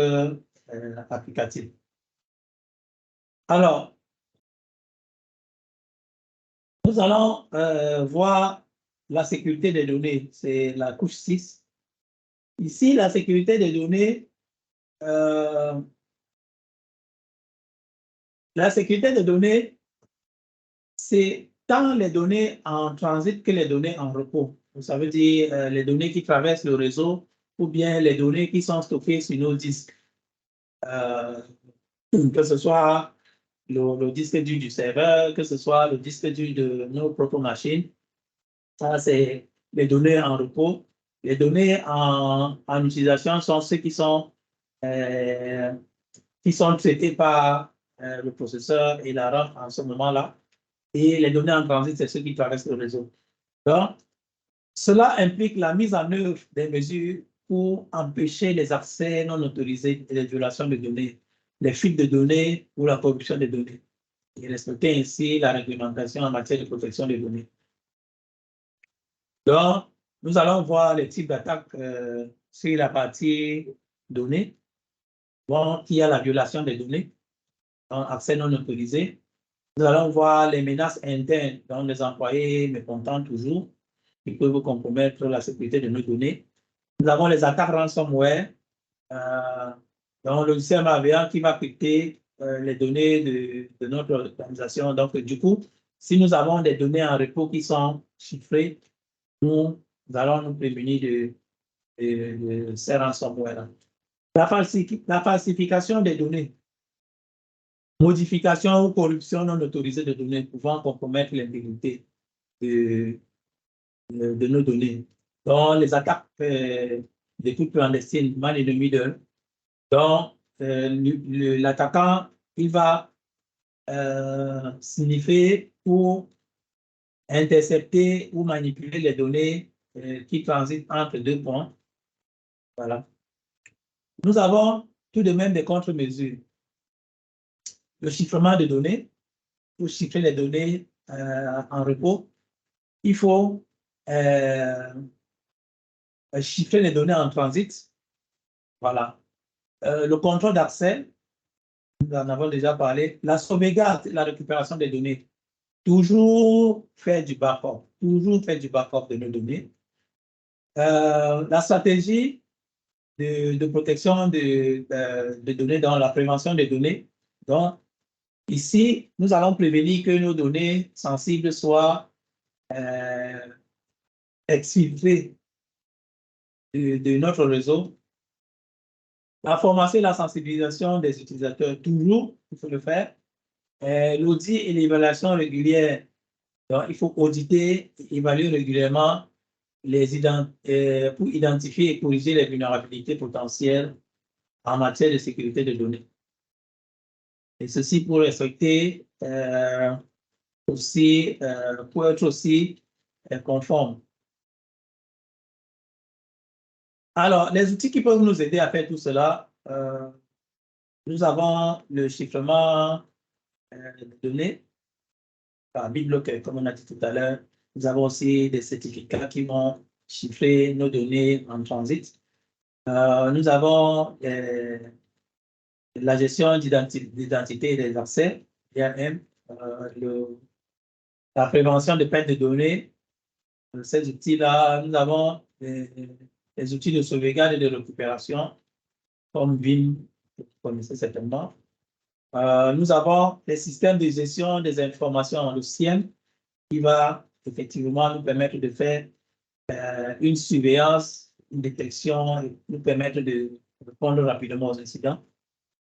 applicatifs. Alors, nous allons voir la sécurité des données, c'est la couche 6. Ici, la sécurité des données, c'est tant les données en transit que les données en repos. Ça veut dire les données qui traversent le réseau ou bien les données qui sont stockées sur nos disques. Que ce soit le disque dur du serveur, que ce soit le disque dur de nos propres machines. Ça, c'est les données en repos. Les données en utilisation sont ceux qui sont traités par le processeur et la RAM en ce moment-là. Et les données en transit, c'est ceux qui traversent le réseau. Donc, cela implique la mise en œuvre des mesures pour empêcher les accès non autorisés et les violations de données, les fuites de données ou la corruption des données, et respecter ainsi la réglementation en matière de protection des données. Donc, nous allons voir les types d'attaques sur la partie données. Bon, il y a la violation des données, donc accès non autorisé. Nous allons voir les menaces internes, dont les employés mécontents toujours, qui peuvent compromettre la sécurité de nos données. Nous avons les attaques ransomware, donc le logiciel malveillant qui va crypter les données de notre organisation. Donc, du coup, si nous avons des données en repos qui sont chiffrées, nous allons nous prémunir de ces ransomware. La falsification des données, modification ou corruption non autorisée de données pouvant compromettre l'intégrité de nos données. Donc, les attaques de toute clandestine, man in the middle. Donc, l'attaquant, il va signifier pour intercepter ou manipuler les données qui transitent entre deux points. Voilà. Nous avons tout de même des contre-mesures. Le chiffrement de données, pour chiffrer les données en repos, il faut chiffrer les données en transit. Voilà. Le contrôle d'accès, nous en avons déjà parlé. La sauvegarde, la récupération des données. Toujours faire du backup. Toujours faire du backup de nos données. La stratégie de protection de données dans la prévention des données. Donc, ici, nous allons prévenir que nos données sensibles soient exfiltrées de notre réseau. La formation et la sensibilisation des utilisateurs, toujours, il faut le faire. L'audit et l'évaluation régulière. Donc, il faut auditer et évaluer régulièrement pour identifier et corriger les vulnérabilités potentielles en matière de sécurité de données. Et ceci pour respecter aussi, pour être aussi conforme. Alors, les outils qui peuvent nous aider à faire tout cela, nous avons le chiffrement de données par BitBlocker, comme on a dit tout à l'heure. Nous avons aussi des certificats qui vont chiffrer nos données en transit. Nous avons la gestion d'identité et des accès, IAM, la prévention de perte de données. Ces outils-là, nous avons les outils de sauvegarde et de récupération, comme Vim, que vous connaissez certainement. Nous avons les systèmes de gestion des informations, le SIEM, qui va effectivement nous permettre de faire une surveillance, une détection, et nous permettre de répondre rapidement aux incidents.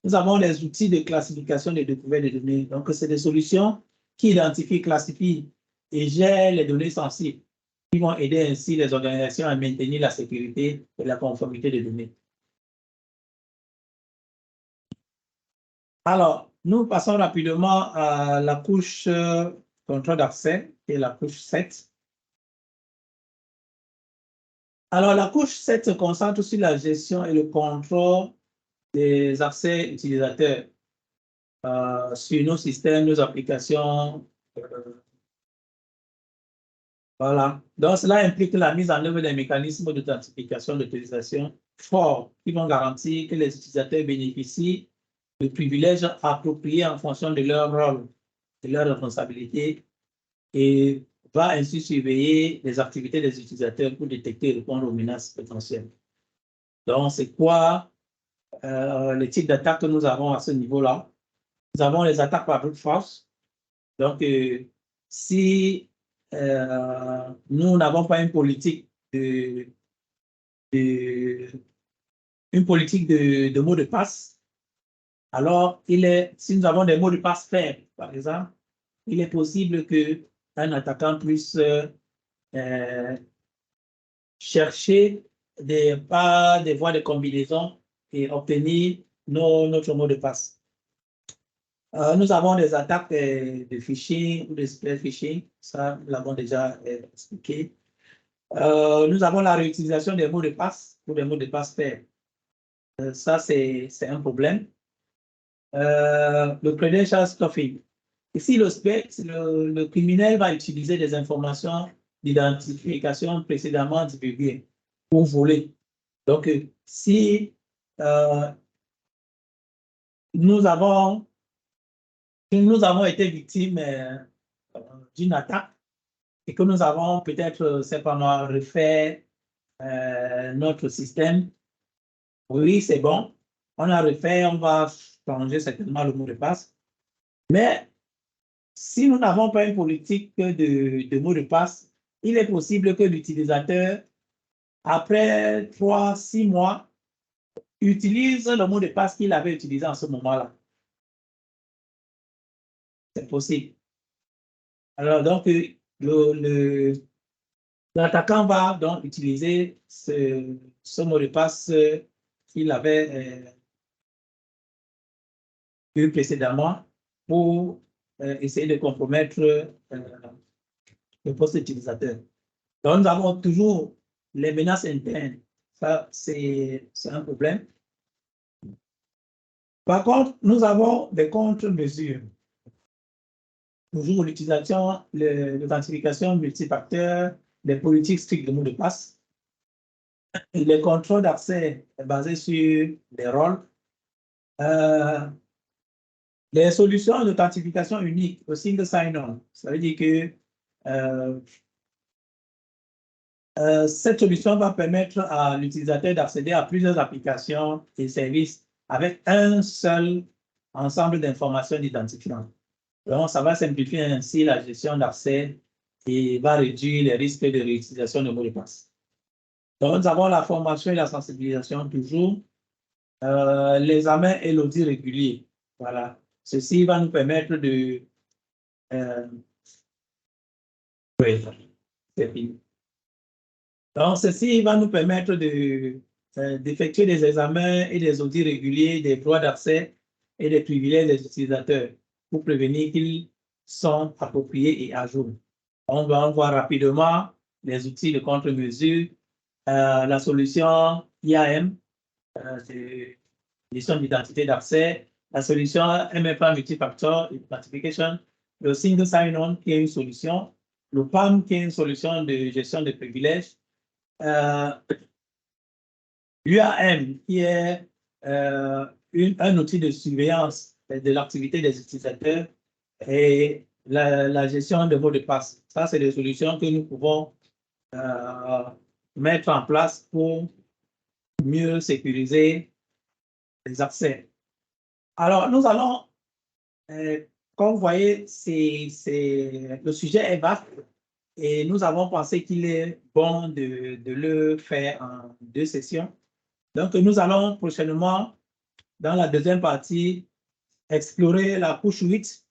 Nous avons les outils de classification des découvertes de données. Donc, c'est des solutions qui identifient, classifient et gèrent les données sensibles, qui vont aider ainsi les organisations à maintenir la sécurité et la conformité des données. Alors, nous passons rapidement à la couche contrôle d'accès, qui est la couche 7. Alors, la couche 7 se concentre sur la gestion et le contrôle des accès utilisateurs sur nos systèmes, nos applications. Voilà. Donc, cela implique la mise en œuvre des mécanismes d'authentification d'utilisation forts qui vont garantir que les utilisateurs bénéficient de privilèges appropriés en fonction de leur rôle, de leur responsabilité, et va ainsi surveiller les activités des utilisateurs pour détecter et répondre aux menaces potentielles. Donc, c'est quoi les types d'attaques que nous avons à ce niveau-là? Nous avons les attaques par brute force. Donc, si nous n'avons pas une politique de mots de passe, alors si nous avons des mots de passe faibles, par exemple, il est possible qu'un attaquant puisse chercher par des voies de combinaison et obtenir notre mot de passe. Nous avons des attaques de phishing ou de spear phishing, ça nous l'avons déjà expliqué. Nous avons la réutilisation des mots de passe ou des mots de passe faibles. Ça, c'est un problème. Le credential stuffing. Ici, le criminel va utiliser des informations d'identification précédemment divulguées pour voler. Donc, si nous avons été victimes d'une attaque et que nous avons peut-être simplement refait notre système, oui, c'est bon. On a refait, on va changer certainement le mot de passe. Mais si nous n'avons pas une politique de mot de passe, il est possible que l'utilisateur, après 3, 6 mois, utilise le mot de passe qu'il avait utilisé en ce moment-là. C'est possible. Alors, donc, l'attaquant va donc utiliser ce mot de passe qu'il avait eu précédemment pour essayer de compromettre le poste utilisateur. Donc, nous avons toujours les menaces internes. Ça, c'est un problème. Par contre, nous avons des contre-mesures. Toujours l'utilisation, l'authentification multifacteur, les politiques strictes de mots de passe, les contrôles d'accès basés sur les rôles, les solutions d'authentification unique au single sign-on. Ça veut dire que cette solution va permettre à l'utilisateur d'accéder à plusieurs applications et services avec un seul ensemble d'informations d'identifiant. Donc, ça va simplifier ainsi la gestion d'accès et va réduire les risques de réutilisation de mots de passe. Donc, nous avons la formation et la sensibilisation toujours, l'examen et l'audit régulier. Voilà. Ceci va nous permettre de... oui, c'est fini. Donc, ceci va nous permettre d'effectuer des examens et des audits réguliers des droits d'accès et des privilèges des utilisateurs pour prévenir qu'ils sont appropriés et à jour. On va voir rapidement les outils de contre-mesure, la solution IAM, gestion d'identité d'accès, la solution MFA Multifactor Identification, le Single Sign-On qui est une solution, le PAM qui est une solution de gestion de privilèges, l'UAM qui est un outil de surveillance de l'activité des utilisateurs et la gestion de mots de passe. Ça, c'est des solutions que nous pouvons mettre en place pour mieux sécuriser les accès. Alors, nous allons, comme vous voyez, le sujet est vaste et nous avons pensé qu'il est bon de le faire en 2 sessions. Donc, nous allons prochainement, dans la deuxième partie, explorer la couche 8,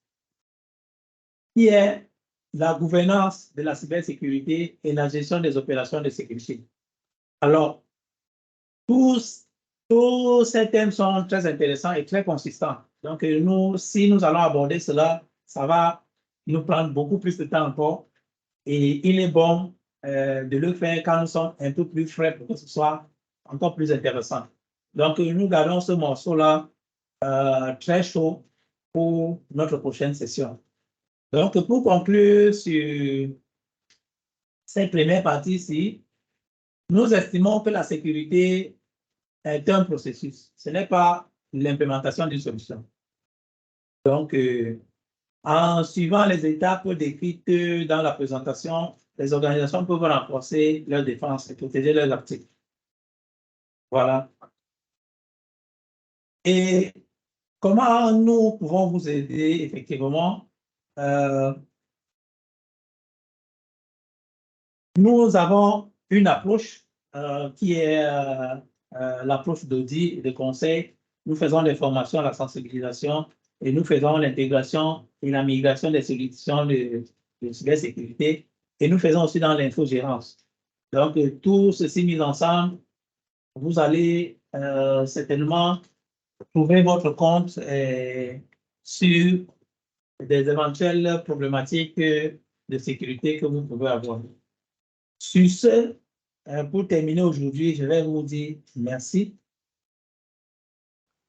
qui est la gouvernance de la cybersécurité et la gestion des opérations de sécurité. Alors, tous ces thèmes sont très intéressants et très consistants. Donc, si nous allons aborder cela, ça va nous prendre beaucoup plus de temps encore. Et il est bon de le faire quand nous sommes un peu plus frais pour que ce soit encore plus intéressant. Donc, nous gardons ce morceau-là très chaud pour notre prochaine session. Donc, pour conclure sur cette première partie-ci, nous estimons que la sécurité est un processus. Ce n'est pas l'implémentation d'une solution. Donc, en suivant les étapes décrites dans la présentation, les organisations peuvent renforcer leur défense et protéger leurs actifs. Voilà. Et comment nous pouvons vous aider effectivement? Nous avons une approche qui est l'approche d'audit et de conseil. Nous faisons des formations, la sensibilisation et nous faisons l'intégration et la migration des solutions de cybersécurité et nous faisons aussi dans l'infogérance. Donc, tout ceci mis ensemble, vous allez certainement trouver votre compte sur des éventuelles problématiques de sécurité que vous pouvez avoir. Sur ce, pour terminer aujourd'hui, je vais vous dire merci.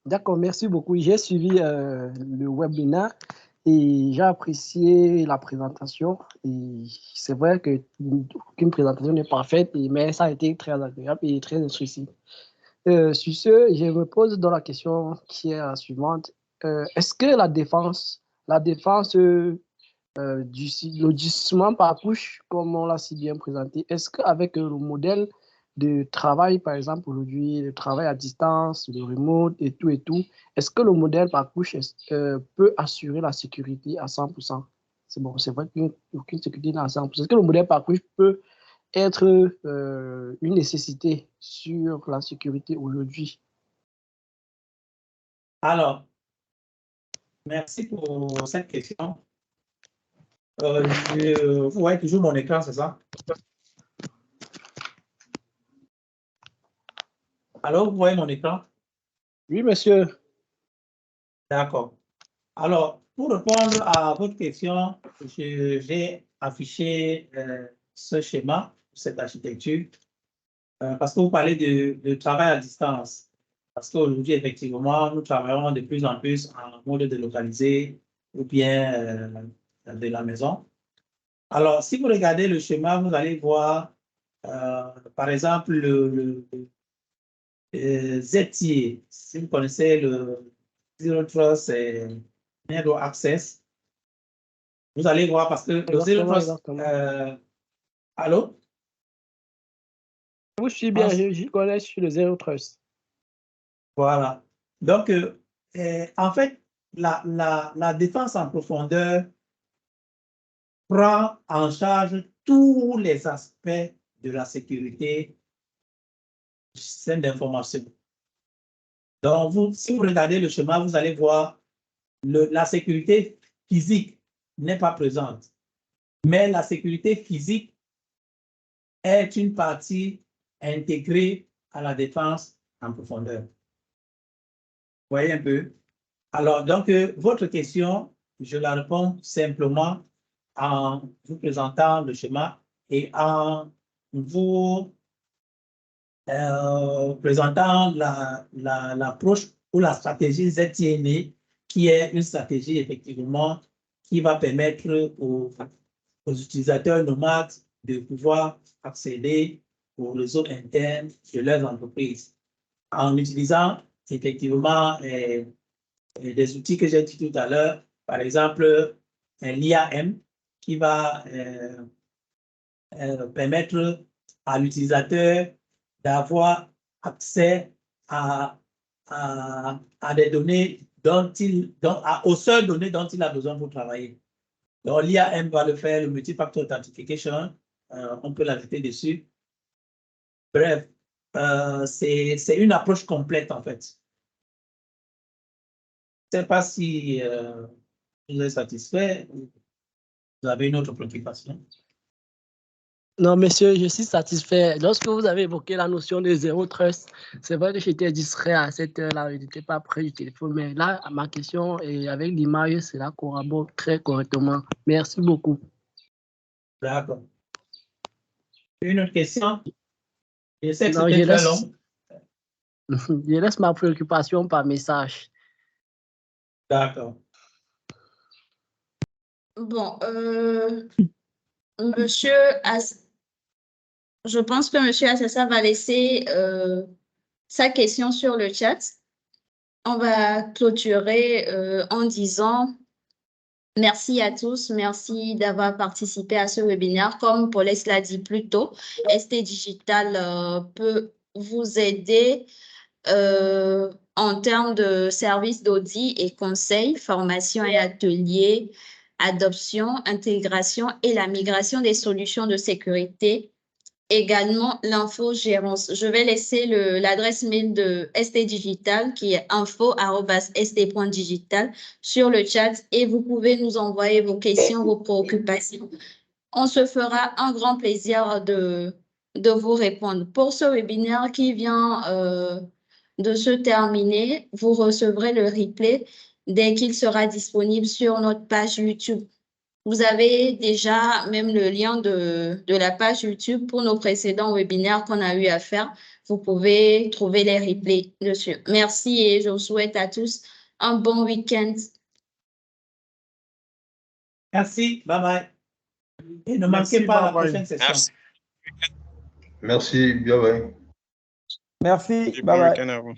D'accord, merci beaucoup. J'ai suivi le webinaire et j'ai apprécié la présentation. Et c'est vrai qu'une présentation n'est parfaite, mais ça a été très agréable et très instructif. Sur ce, je me pose dans la question qui est la suivante. Est-ce que la défense logiciellement par couche, comme on l'a si bien présenté, est-ce qu'avec le modèle de travail, par exemple, aujourd'hui, le travail à distance, le remote et tout, est-ce que le modèle par couche peut assurer la sécurité à 100%? C'est bon, c'est vrai qu'il n'y a aucune sécurité à 100%. Est-ce que le modèle par couche peut être une nécessité sur la sécurité aujourd'hui? Alors, merci pour cette question. Vous voyez toujours mon écran, c'est ça? Alors, vous voyez mon écran? Oui, monsieur. D'accord. Alors, pour répondre à votre question, j'ai affiché ce schéma, cette architecture, parce que vous parlez de travail à distance. Parce qu'aujourd'hui, effectivement, nous travaillons de plus en plus en mode délocalisé ou bien de la maison. Alors, si vous regardez le schéma, vous allez voir, par exemple, le ZTE. Si vous connaissez le Zero Trust Network Access, vous allez voir parce que le Zero Trust. Allô? Je suis bien, je connais sur le Zero Trust. Voilà. Donc, en fait, la défense en profondeur prend en charge tous les aspects de la sécurité du système d'information. Donc, si vous regardez le schéma, vous allez voir la sécurité physique n'est pas présente, mais la sécurité physique est une partie intégrée à la défense en profondeur. Vous voyez un peu? Alors, donc, votre question, je la réponds simplement en vous présentant le schéma et en vous présentant l'approche ou la stratégie ZTNE, qui est une stratégie effectivement qui va permettre aux utilisateurs nomades de pouvoir accéder au réseau interne de leurs entreprises en utilisant effectivement des outils que j'ai dit tout à l'heure, par exemple l'IAM qui va permettre à l'utilisateur d'avoir accès à des données aux seules données dont il a besoin pour travailler. Donc, l'IAM va le faire, le Multi-Factor Authentication, on peut l'ajouter dessus. Bref, c'est une approche complète en fait. Je ne sais pas si vous êtes satisfait ou vous avez une autre préoccupation. Non, monsieur, je suis satisfait. Lorsque vous avez évoqué la notion de Zero Trust, c'est vrai que j'étais distrait à cette heure-là, je n'étais pas près du téléphone, mais là, ma question et avec l'image, cela collabore très correctement. Merci beaucoup. D'accord. Une autre question? Je sais que Non, c'était très long. Je laisse ma préoccupation par message. D'accord. Bon, monsieur, je pense que monsieur Assessa va laisser sa question sur le chat. On va clôturer en disant merci à tous, merci d'avoir participé à ce webinaire. Comme Paulette l'a dit plus tôt, ST Digital peut vous aider en termes de services d'audit et conseils, formation et ateliers, adoption, intégration et la migration des solutions de sécurité. Également, l'infogérance. Je vais laisser l'adresse mail de ST Digital qui est info@st.digital sur le chat et vous pouvez nous envoyer vos questions, vos préoccupations. On se fera un grand plaisir de vous répondre. Pour ce webinaire qui vient de se terminer, vous recevrez le replay dès qu'il sera disponible sur notre page YouTube. Vous avez déjà même le lien de la page YouTube pour nos précédents webinaires qu'on a eu à faire. Vous pouvez trouver les replays dessus. Merci et je vous souhaite à tous un bon week-end. Merci, bye bye. Et ne manquez pas la prochaine session. Merci, bye bye. Merci, bye bye.